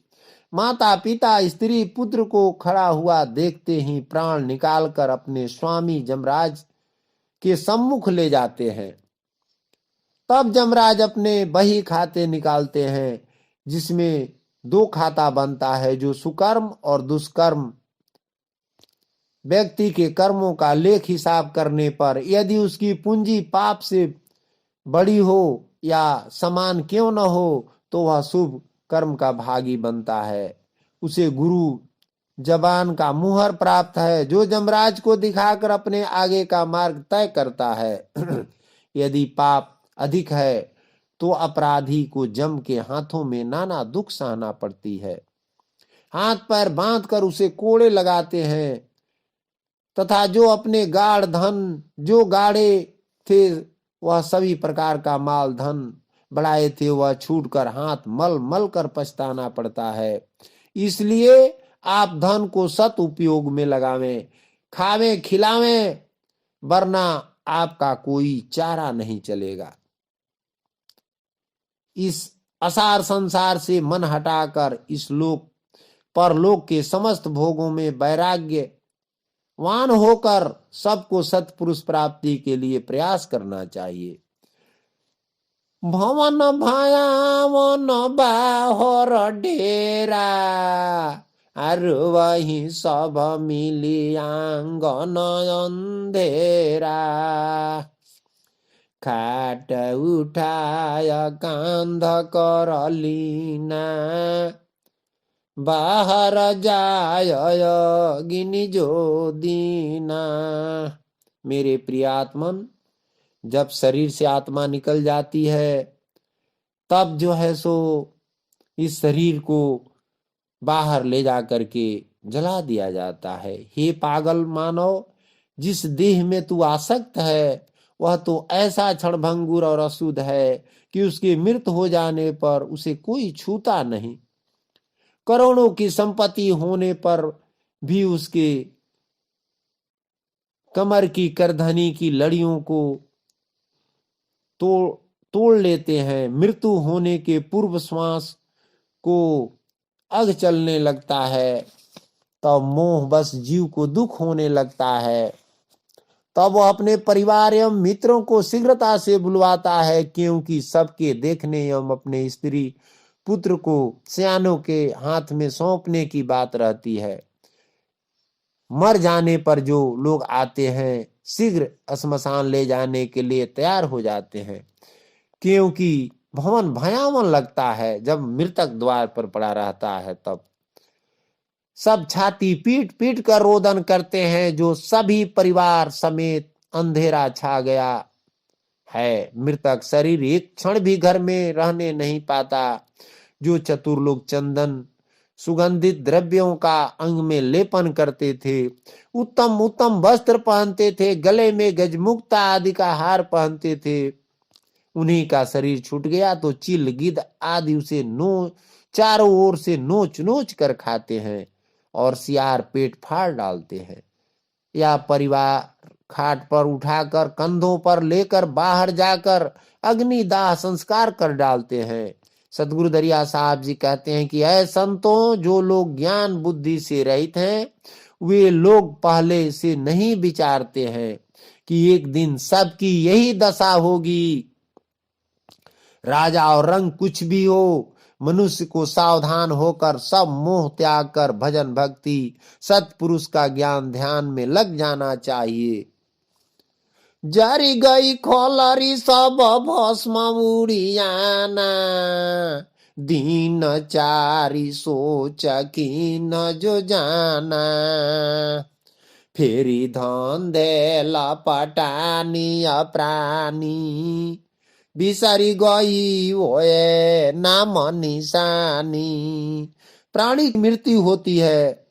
माता पिता स्त्री पुत्र को खड़ा हुआ देखते ही प्राण निकालकर अपने स्वामी जमराज के सम्मुख ले जाते हैं। तब जमराज अपने बही खाते निकालते हैं जिसमें दो खाता बनता है, जो सुकर्म और दुष्कर्म। व्यक्ति के कर्मों का लेख हिसाब करने पर यदि उसकी पूंजी पाप से बड़ी हो या समान क्यों न हो, तो वह शुभ कर्म का भागी बनता है। उसे गुरु जबान का मुहर प्राप्त है, जो यमराज को दिखाकर अपने आगे का मार्ग तय करता है। यदि पाप अधिक है तो अपराधी को जम के हाथों में नाना दुख सहना पड़ती है। हाथ पैर बांध कर उसे कोड़े लगाते हैं, तथा जो अपने गाढ़ धन जो गाढ़े थे, वह सभी प्रकार का माल धन बढ़ाए थे, वह छूटकर हाथ मल मल कर पछताना पड़ता है। इसलिए आप धन को सत उपयोग में लगावें, खावें खिलावें, वरना आपका कोई चारा नहीं चलेगा। इस असार संसार से मन हटाकर इस लोक परलोक के समस्त भोगों में वैराग्यवान होकर सबको सत्पुरुष प्राप्ति के लिए प्रयास करना चाहिए। भवन भयावन बाहर डेरा, और वही सब मिली आंगन अंधेरा। खाट उठाय कांध कर लीना, बाहर जाय गिनी जो दीना। मेरे प्रियात्मन, जब शरीर से आत्मा निकल जाती है, तब जो है सो इस शरीर को बाहर ले जा करके जला दिया जाता है। हे पागल मानव, जिस देह में तू आसक्त है, वह तो ऐसा क्षणभंगुर और अशुद्ध है कि उसके मृत हो जाने पर उसे कोई छूता नहीं। करोड़ों की संपत्ति होने पर भी उसके कमर की करधनी की लड़ियों को तोड़ लेते हैं। मृत्यु होने के पूर्व श्वास को अग चलने लगता है, तब मोह बस जीव को दुख होने लगता है। तब वह अपने परिवार एवं मित्रों को शीघ्रता से बुलवाता है, क्योंकि सबके देखने एवं अपने स्त्री पुत्र को सयानों के हाथ में सौंपने की बात रहती है। मर जाने पर जो लोग आते हैं, शीघ्र श्मशान ले जाने के लिए तैयार हो जाते हैं, क्योंकि भवन भयावन लगता है। जब मृतक द्वार पर पड़ा रहता है, तब सब छाती पीट पीट कर रोदन करते हैं, जो सभी परिवार समेत अंधेरा छा गया है। मृतक शरीर एक क्षण भी घर में रहने नहीं पाता। जो चतुर लोग चंदन सुगंधित द्रव्यों का अंग में लेपन करते थे, उत्तम उत्तम वस्त्र पहनते थे, गले में गजमुक्ता आदि का हार पहनते थे, उन्हीं का शरीर छूट गया तो चील गिद्ध आदि उसे चारों ओर से नोच नोच कर खाते हैं और सियार पेट फाड़ डालते हैं। या परिवार खाट पर उठाकर कंधों पर लेकर बाहर जाकर अग्निदाह संस्कार कर डालते हैं। सदगुरु दरिया साहब जी कहते हैं कि ऐ संतों, जो लोग ज्ञान बुद्धि से रहित हैं, वे लोग पहले से नहीं विचारते हैं कि एक दिन सबकी यही दशा होगी। राजा और रंग कुछ भी हो, मनुष्य को सावधान होकर सब मोह त्याग कर भजन भक्ति सत्पुरुष का ज्ञान ध्यान में लग जाना चाहिए। जारी गई खोलरी सब भस्म उड़ियाना, दीन चारी सोच की न जो जाना। फेरी धन देला पटानी प्राणी, बिसारी गई ओए नाम निशानी। प्राणी की मृत्यु होती है,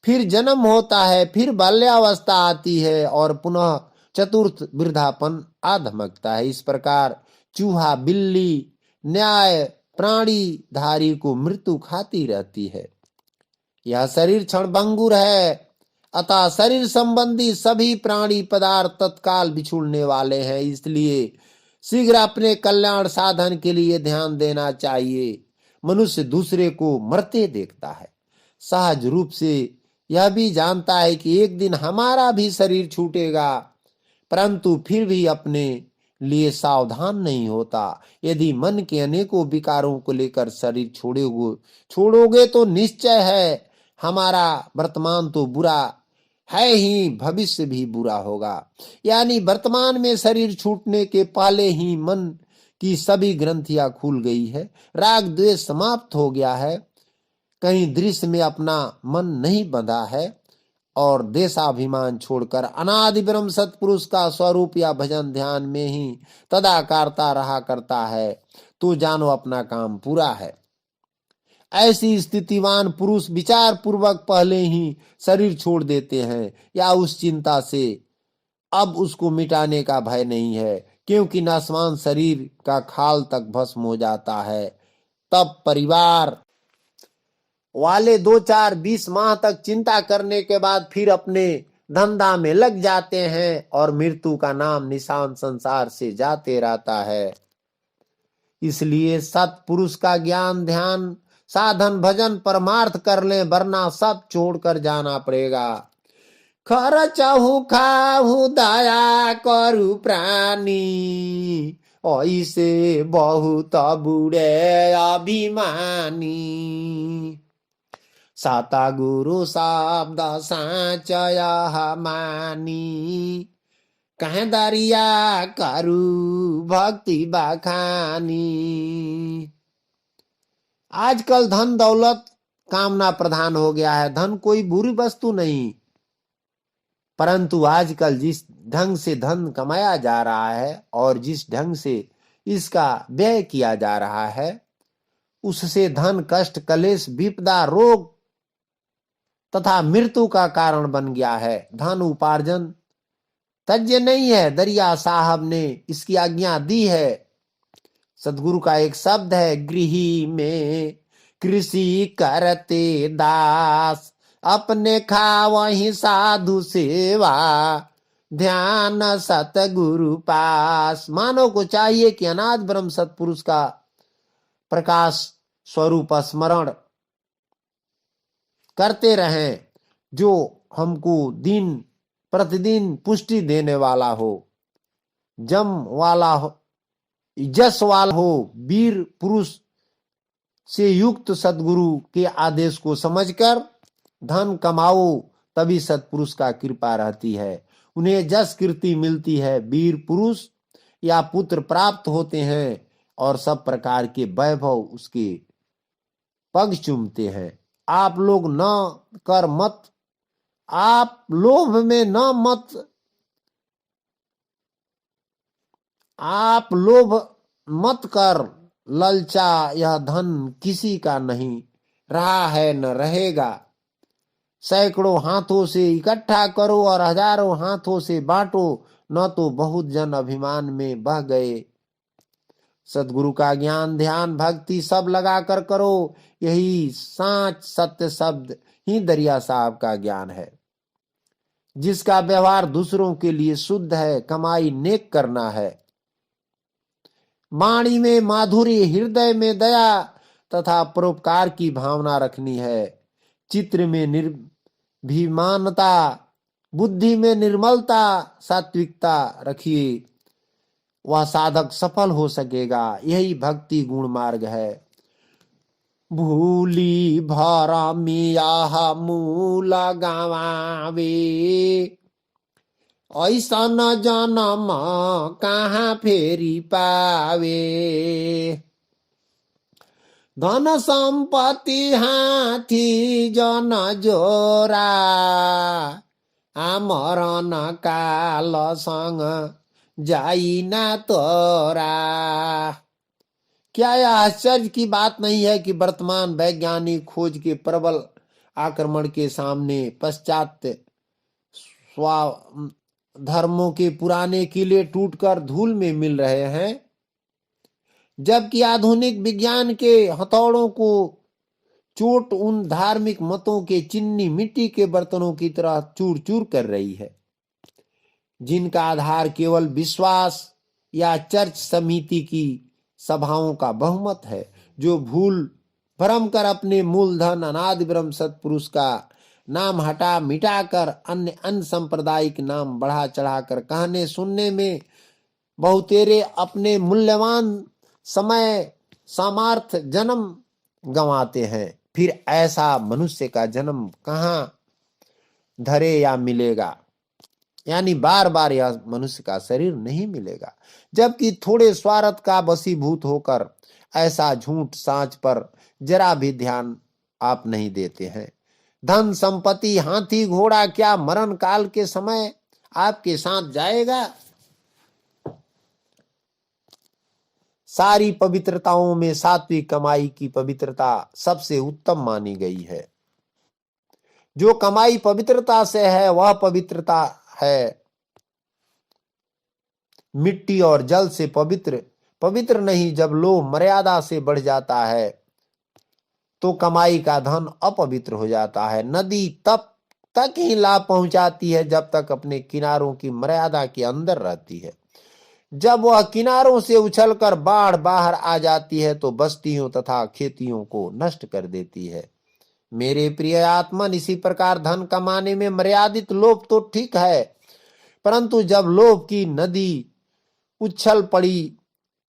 फिर जन्म होता है, फिर बाल्यावस्था आती है और पुनः चतुर्थ वृद्धापन आ धमकता है। इस प्रकार चूहा बिल्ली न्याय प्राणी धारी को मृत्यु खाती रहती है। यह शरीर क्षणभंगुर है, अतः शरीर संबंधी सभी प्राणी पदार्थ तत्काल बिछुड़ने वाले हैं। इसलिए शीघ्र अपने कल्याण साधन के लिए ध्यान देना चाहिए। मनुष्य दूसरे को मरते देखता है, सहज रूप से यह भी जानता है कि एक दिन हमारा भी शरीर छूटेगा, परंतु फिर भी अपने लिए सावधान नहीं होता। यदि मन के अनेकों विकारों को लेकर शरीर छोड़ोगे तो निश्चय है हमारा वर्तमान तो बुरा है ही, भविष्य भी बुरा होगा। यानी वर्तमान में शरीर छूटने के पहले ही मन की सभी ग्रंथियां खुल गई है, राग द्वेष समाप्त हो गया है, कहीं दृश्य में अपना मन नहीं बंधा है और देशाभिमान छोड़कर अनादि ब्रह्म सतपुरुष का स्वरूप या भजन ध्यान में ही तदाकारता रहा करता है, तो जानो अपना काम पूरा है। ऐसी स्थितिवान पुरुष विचार पूर्वक पहले ही शरीर छोड़ देते हैं या उस चिंता से अब उसको मिटाने का भय नहीं है, क्योंकि नासवान शरीर का खाल तक भस्म हो जाता है। तब परिवार वाले 2-4-20 माह तक चिंता करने के बाद फिर अपने धंधा में लग जाते हैं और मृत्यु का नाम निशान संसार से जाते रहता है। इसलिए सत्पुरुष का ज्ञान ध्यान साधन भजन परमार्थ कर ले, वरना सब छोड़कर जाना पड़ेगा। खर्चहु खाहु दया करु प्राणी, ऐसे बहुत बुढ़े अभिमानी। साता गुरु शब्द साचय मानी, कह दरिया करु भक्ति बखानी। आजकल धन दौलत कामना प्रधान हो गया है। धन कोई बुरी वस्तु नहीं, परंतु आजकल जिस ढंग से धन कमाया जा रहा है और जिस ढंग से इसका व्यय किया जा रहा है, उससे धन कष्ट कलेश विपदा रोग तथा मृत्यु का कारण बन गया है। धन उपार्जन तज्य नहीं है, दरिया साहब ने इसकी आज्ञा दी है। सदगुरु का एक शब्द है, गृही में कृषि करते दास, अपने खावहि साधु सेवा, ध्यान सतगुरु पास। मानव को चाहिए कि अनाद ब्रह्म सतपुरुष का प्रकाश स्वरूप स्मरण करते रहें, जो हमको दिन प्रतिदिन पुष्टि देने वाला हो, जम वाला हो, जस वाला हो, वीर पुरुष से युक्त सद्गुरु के आदेश को समझकर धन कमाओ, तभी सत्पुरुष का कृपा रहती है। उन्हें जस कीर्ति मिलती है, वीर पुरुष या पुत्र प्राप्त होते हैं और सब प्रकार के वैभव उसके पग चूमते हैं। आप लोग न कर मत, आप लोभ में न मत, आप लोभ मत कर ललचा, यह धन किसी का नहीं रहा है न रहेगा। सैकड़ों हाथों से इकट्ठा करो और हजारों हाथों से बांटो, न तो बहुत जन अभिमान में बह गए। सदगुरु का ज्ञान ध्यान भक्ति सब लगा कर करो, यही साच सत्य शब्द ही दरिया साहब का ज्ञान है। जिसका व्यवहार दूसरों के लिए शुद्ध है, कमाई नेक करना है, वाणी में माधुर्य, हृदय में दया तथा परोपकार की भावना रखनी है, चित्र में निर्भिमानता, बुद्धि में निर्मलता, सात्विकता रखिए, वह साधक सफल हो सकेगा। यही भक्ति गुण मार्ग है। भूली भरमिया मूल गवावे, ऐसा न जन्म कहाँ फेरी पावे। धन संपत्ति हाथी जन जोरा, मरण काल संग जाई ना तोरा। क्या यह आश्चर्य की बात नहीं है कि वर्तमान वैज्ञानिक खोज के प्रबल आक्रमण के सामने पाश्चात्य धर्मों के पुराने किले टूटकर धूल में मिल रहे हैं, जबकि आधुनिक विज्ञान के हथौड़ों को चोट उन धार्मिक मतों के चिन्नी मिट्टी के बर्तनों की तरह चूर चूर कर रही है, जिनका आधार केवल विश्वास या चर्च समिति की सभाओं का बहुमत है, जो भूल भ्रम कर अपने मूलधन अनादि ब्रह्म सत्पुरुष का नाम हटा मिटाकर अन्य अन्य सांप्रदायिक नाम बढ़ा चढ़ाकर कहने सुनने में बहुतेरे अपने मूल्यवान समय सामर्थ्य जन्म गंवाते हैं, फिर ऐसा मनुष्य का जन्म कहाँ धरे या मिलेगा। यानी बार बार यह मनुष्य का शरीर नहीं मिलेगा। जबकि थोड़े स्वार्थ का वशीभूत होकर ऐसा झूठ साँच पर जरा भी ध्यान आप नहीं देते हैं। धन संपत्ति हाथी घोड़ा क्या मरण काल के समय आपके साथ जाएगा। सारी पवित्रताओं में सात्विक कमाई की पवित्रता सबसे उत्तम मानी गई है। जो कमाई पवित्रता से है वह पवित्रता है मिट्टी और जल से पवित्र पवित्र नहीं। जब लोभ मर्यादा से बढ़ जाता है तो कमाई का धन अपवित्र हो जाता है। नदी तब तक ही लाभ पहुंचाती है जब तक अपने किनारों की मर्यादा के अंदर रहती है। जब वह किनारों से उछलकर बाढ़ बाहर आ जाती है तो बस्तियों तथा खेतियों को नष्ट कर देती है। मेरे प्रिय आत्मन, इसी प्रकार धन कमाने में मर्यादित लोभ तो ठीक है, परंतु जब लोभ की नदी उछल पड़ी,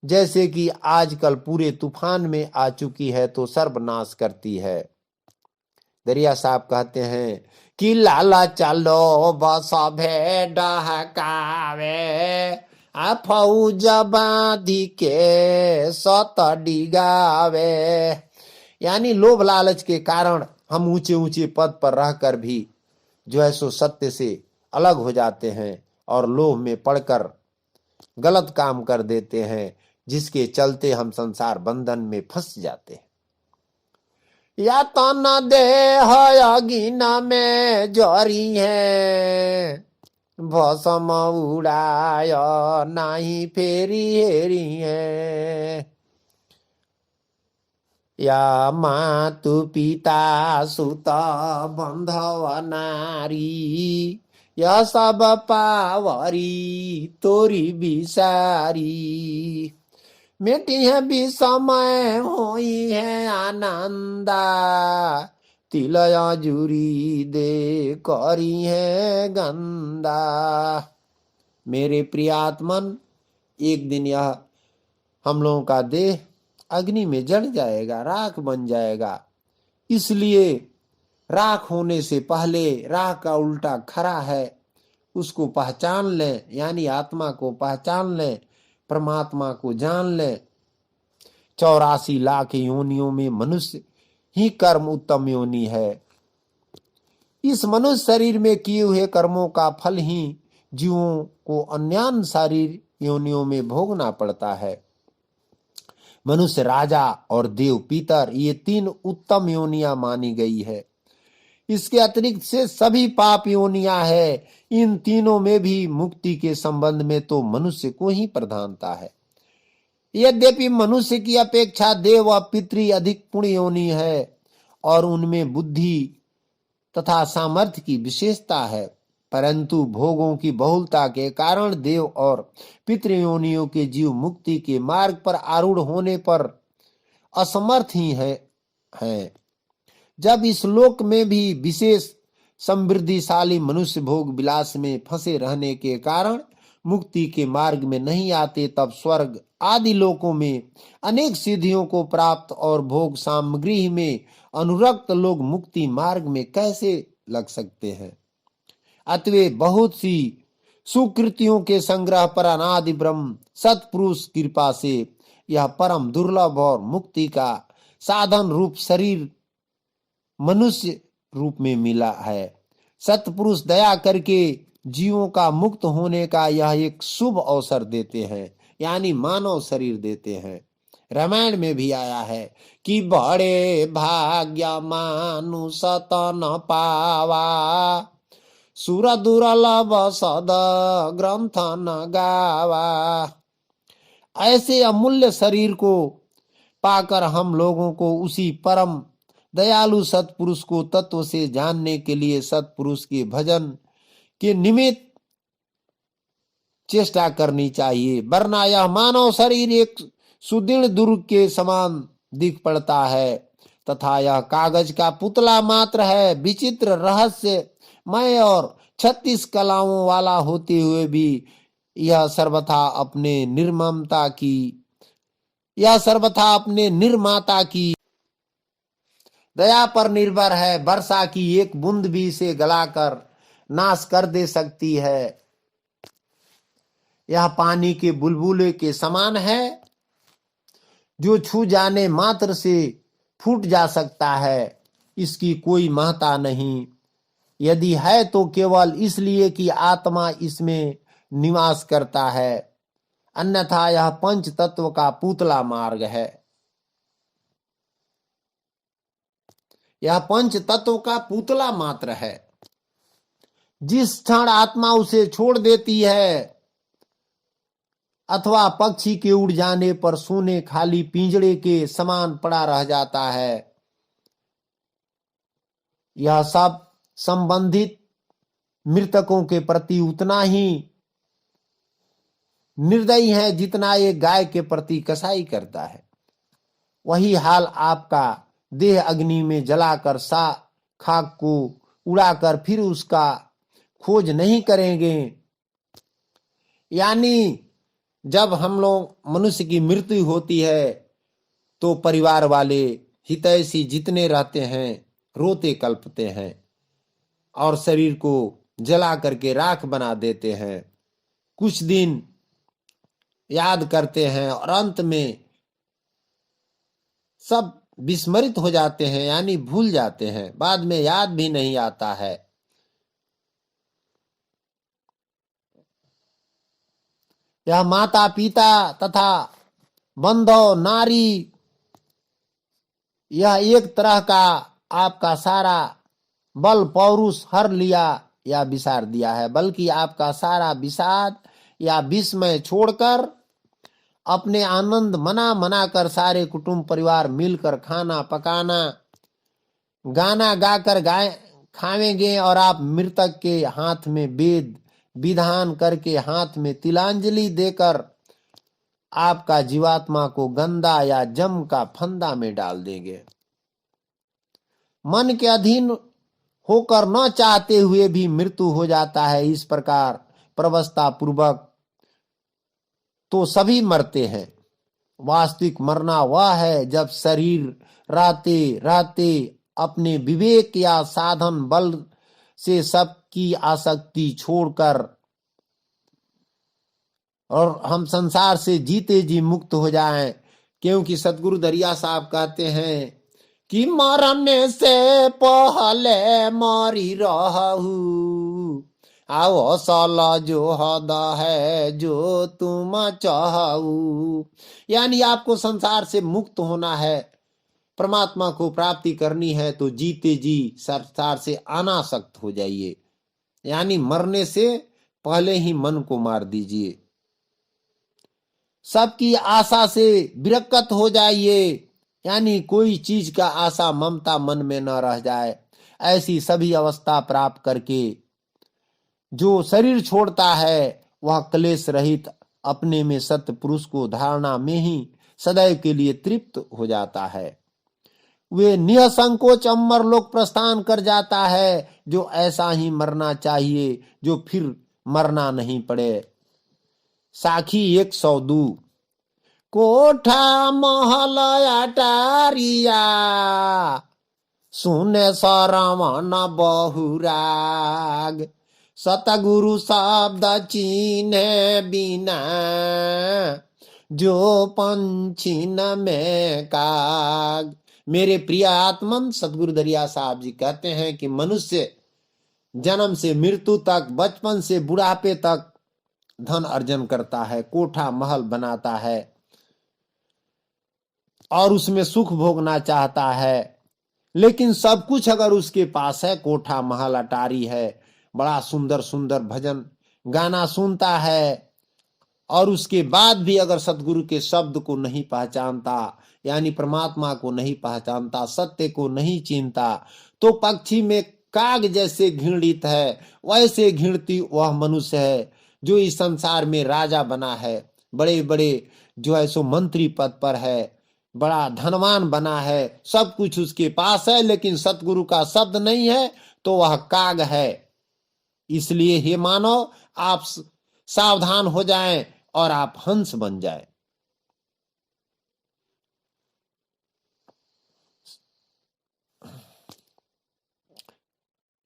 जैसे कि आजकल पूरे तूफान में आ चुकी है, तो सर्वनाश करती है। दरिया साहब कहते हैं कि लाला चलो बस डहकावे फौज बांधी के सत डिगावे। यानी लोभ लालच के कारण हम ऊंचे ऊंचे पद पर रहकर भी जो है सो सत्य से अलग हो जाते हैं और लोभ में पड़कर गलत काम कर देते हैं, जिसके चलते हम संसार बंधन में फंस जाते हैं। या तो न देह अगिना में जरी है भसम उड़ाय नाही फेरी हेरी है। या मातु पिता सुत बंधव नारी यह सब पावरी तोरी बिसारी। मेटी है भी समय होई है आनंदा तिलया जुरी दे करी है गंदा। मेरे प्रियात्मन, एक दिन यह हम लोगों का देह अग्नि में जल जाएगा, राख बन जाएगा। इसलिए राख होने से पहले राख का उल्टा खरा है, उसको पहचान लें, यानी आत्मा को पहचान लें, परमात्मा को जान लें। 84 लाख योनियों में मनुष्य ही कर्म उत्तम योनि है। इस मनुष्य शरीर में किए हुए कर्मों का फल ही जीवों को अन्यान शारीर योनियों में भोगना पड़ता है। मनुष्य, राजा और देव पितर, ये 3 उत्तम योनियां मानी गई है। इसके अतिरिक्त से सभी पाप योनियां है। इन तीनों में भी मुक्ति के संबंध में तो मनुष्य को ही प्रधानता है। यद्यपि मनुष्य की अपेक्षा देव व पितृ अधिक पुण्य योनि है और उनमें बुद्धि तथा सामर्थ्य की विशेषता है, परंतु भोगों की बहुलता के कारण देव और पितृयोनियों के जीव मुक्ति के मार्ग पर आरूढ़ होने पर असमर्थ ही हैं। जब इस लोक में भी विशेष समृद्धिशाली मनुष्य भोग विलास में फंसे रहने के कारण मुक्ति के मार्ग में नहीं आते, तब स्वर्ग आदि लोकों में अनेक सिद्धियों को प्राप्त और भोग सामग्री में अनुरक्त लोग मुक्ति मार्ग में कैसे लग सकते हैं। अतएव बहुत सी सुकृतियों के संग्रह पर अनादि ब्रह्म सत्पुरुष कृपा से यह परम दुर्लभ और मुक्ति का साधन रूप शरीर मनुष्य रूप में मिला है। सत्पुरुष दया करके जीवों का मुक्त होने का यह एक शुभ अवसर देते हैं, यानी मानव शरीर देते हैं। रामायण में भी आया है कि बड़े भाग्य मानुष तन पावा सुर दुर्लभ सद ग्रंथ न गावा। ऐसे अमूल्य शरीर को पाकर हम लोगों को उसी परम दयालु सत्पुरुष को तत्व से जानने के लिए सत्पुरुष के भजन के निमित्त चेष्टा करनी चाहिए, वरना यह मानव शरीर एक सुदृढ़ दुर्ग के समान दिख पड़ता है तथा यह कागज का पुतला मात्र है। विचित्र रहस्यमय और 36 कलाओं वाला होते हुए भी यह सर्वथा अपने निर्माता की दया पर निर्भर है। वर्षा की एक बूंद भी इसे गलाकर नाश कर दे सकती है। यह पानी के बुलबुले के समान है, जो छू जाने मात्र से फूट जा सकता है। इसकी कोई महत्ता नहीं, यदि है तो केवल इसलिए कि आत्मा इसमें निवास करता है, अन्यथा यह पंच तत्व का पुतला मार्ग है। यह पंच तत्व का पुतला मात्र है। जिस क्षण आत्मा उसे छोड़ देती है अथवा पक्षी के उड़ जाने पर सोने खाली पिंजड़े के समान पड़ा रह जाता है। यह सब संबंधित मृतकों के प्रति उतना ही निर्दयी है जितना एक गाय के प्रति कसाई करता है। वही हाल आपका देह अग्नि में जलाकर खाक को उड़ाकर फिर उसका खोज नहीं करेंगे। यानी जब हम लोग मनुष्य की मृत्यु होती है तो परिवार वाले हितैषी जितने रहते हैं रोते कल्पते हैं और शरीर को जला करके राख बना देते हैं। कुछ दिन याद करते हैं और अंत में सब विस्मृत हो जाते हैं, यानी भूल जाते हैं, बाद में याद भी नहीं आता है। यह माता पिता तथा बंधु नारी, यह एक तरह का आपका सारा बल पौरुष हर लिया या विसार दिया है, बल्कि आपका सारा विषाद या विस्मय छोड़कर अपने आनंद मना कर सारे कुटुंब परिवार मिलकर खाना पकाना गाना गाकर खावेंगे और आप मृतक के हाथ में वेद विधान करके हाथ में तिलांजलि देकर आपका जीवात्मा को गंदा या जम का फंदा में डाल देंगे। मन के अधीन होकर न चाहते हुए भी मृत्यु हो जाता है। इस प्रकार प्रवस्था पूर्वक तो सभी मरते हैं। वास्तविक मरना वह है जब शरीर रहते रहते अपने विवेक या साधन बल से सबकी आसक्ति छोड़कर और हम संसार से जीते जी मुक्त हो जाएं। क्योंकि सतगुरु दरिया साहब कहते हैं कि मरने से पहले मरी रहू, आओ साला जो हद है जो तुम चाहू। यानी आपको संसार से मुक्त होना है, परमात्मा को प्राप्ति करनी है तो जीते जी संसार से अनासक्त हो जाइए, यानी मरने से पहले ही मन को मार दीजिए। सबकी आशा से विरक्त हो जाइए, यानी कोई चीज का आशा ममता मन में न रह जाए। ऐसी सभी अवस्था प्राप्त करके जो शरीर छोड़ता है वह क्लेश रहित अपने में सत्य पुरुष को धारणा में ही सदैव के लिए तृप्त हो जाता है। वे निसंकोच अमर लोक प्रस्थान कर जाता है, जो ऐसा ही मरना चाहिए जो फिर मरना नहीं पड़े। साखी 102। कोठा महल अटारिया सुने सरमन बहुराग, सतगुरु शब्द चिन्हे बिना जो पंछीन में काग। मेरे प्रिय आत्मन सतगुरु दरिया साहब जी कहते हैं कि मनुष्य जन्म से मृत्यु तक, बचपन से बुढ़ापे तक धन अर्जन करता है, कोठा महल बनाता है और उसमें सुख भोगना चाहता है। लेकिन सब कुछ अगर उसके पास है, कोठा महल अटारी है, बड़ा सुंदर सुंदर भजन गाना सुनता है, और उसके बाद भी अगर सतगुरु के शब्द को नहीं पहचानता, यानी परमात्मा को नहीं पहचानता, सत्य को नहीं चिंता, तो पक्षी में काग जैसे घृणित है वैसे घृणती वह मनुष्य है जो इस संसार में राजा बना है, बड़े बड़े जो है सो मंत्री पद पर है, बड़ा धनवान बना है, सब कुछ उसके पास है, लेकिन सतगुरु का शब्द नहीं है तो वह काग है। इसलिए हे मानव, आप सावधान हो जाएं और आप हंस बन जाएं।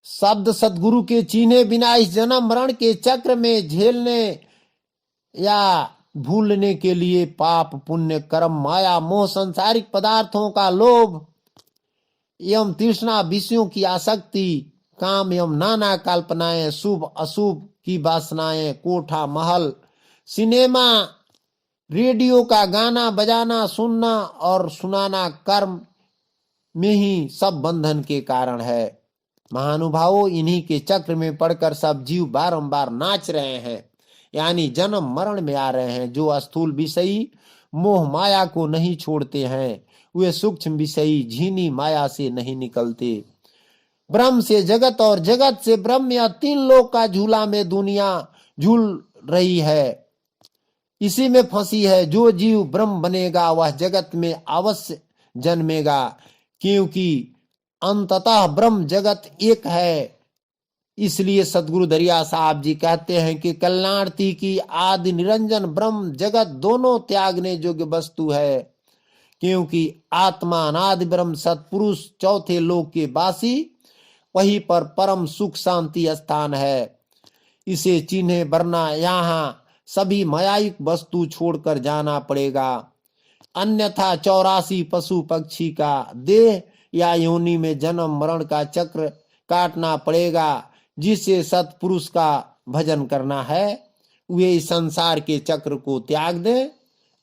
शब्द सदगुरु के चीने बिना इस जन्म मरण के चक्र में झेलने या भूलने के लिए पाप पुण्य कर्म माया मोह सांसारिक पदार्थों का लोभ एवं तृष्णा विषयों की आसक्ति काम एवं नाना कल्पनाएं शुभ अशुभ की वासनाएं कोठा महल सिनेमा रेडियो का गाना बजाना सुनना और सुनाना कर्म में ही सब बंधन के कारण है। महानुभावों, इन्हीं के चक्र में पड़कर सब जीव बारंबार नाच रहे हैं, यानी जन्म मरण में आ रहे हैं। जो स्थूल विषयी मोह माया को नहीं छोड़ते हैं वे सूक्ष्म विषयी झीनी माया से नहीं निकलते। ब्रह्म से जगत और जगत से ब्रह्म, या तीन लोक का झूला में दुनिया झूल रही है, इसी में फंसी है। जो जीव ब्रह्म बनेगा वह जगत में अवश्य जन्मेगा, क्योंकि अंततः ब्रह्म जगत एक है। इसलिए सदगुरु दरिया साहब जी कहते हैं कि कल्याणती की आदि निरंजन ब्रह्म जगत दोनों त्यागने योग्य वस्तु है, क्योंकि आत्मा अनादि ब्रह्म सतपुरुष चौथे लोक के वासी, वहीं पर परम सुख शांति स्थान है। इसे चिन्हे वरना यहाँ सभी मायायिक वस्तु छोड़कर जाना पड़ेगा, अन्यथा 84 पशु पक्षी का देह या योनि में जन्म मरण का चक्र काटना पड़ेगा। जिसे सतपुरुष का भजन करना है वे इस संसार के चक्र को त्याग दे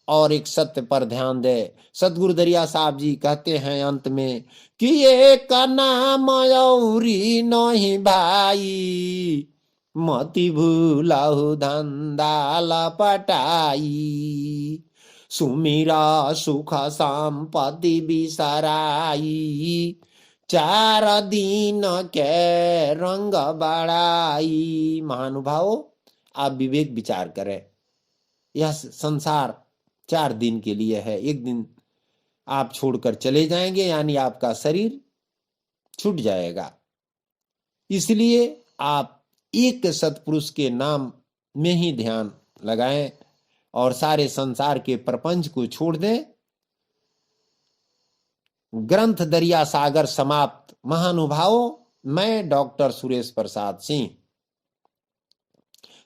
और एक सत्य पर ध्यान दे। सदगुरु दरिया साहब जी कहते हैं अंत में कि ये का नाम औरी नहीं भाई, मति भूलाहु धंधा लपटाई, सुमिरा सुख संपत्ति बिसराई, 4 दिन के रंग बड़ाई। महानुभावों, आप विवेक विचार करें, यह संसार 4 दिन के लिए है। एक दिन आप छोड़कर चले जाएंगे, यानी आपका शरीर छूट जाएगा। इसलिए आप एक सतपुरुष के नाम में ही ध्यान लगाएं और सारे संसार के प्रपंच को छोड़ दें। ग्रंथ दरिया सागर समाप्त। महानुभावों, मैं डॉक्टर सुरेश प्रसाद सिंह,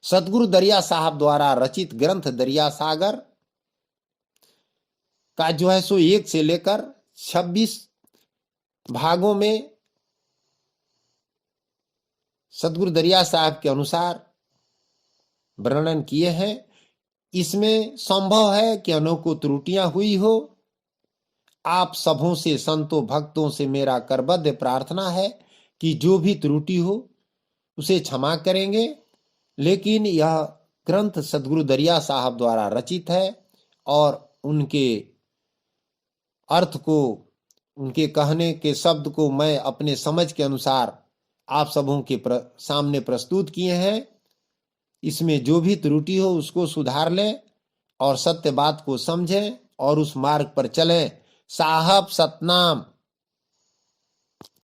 सदगुरु दरिया साहब द्वारा रचित ग्रंथ दरिया सागर का जो है सो 1 से लेकर 26 भागों में सदगुरु दरिया साहब के अनुसार वर्णन किए हैं। इसमें संभव है कि अनेकों त्रुटियां हुई हो। आप सबों से, संतों भक्तों से मेरा करबद्ध प्रार्थना है कि जो भी त्रुटि हो उसे क्षमा करेंगे। लेकिन यह ग्रंथ सदगुरु दरिया साहब द्वारा रचित है और उनके अर्थ को, उनके कहने के शब्द को मैं अपने समझ के अनुसार आप सबों के सामने प्रस्तुत किए हैं। इसमें जो भी त्रुटि हो उसको सुधार लें और सत्य बात को समझें और उस मार्ग पर चलें। साहब सतनाम।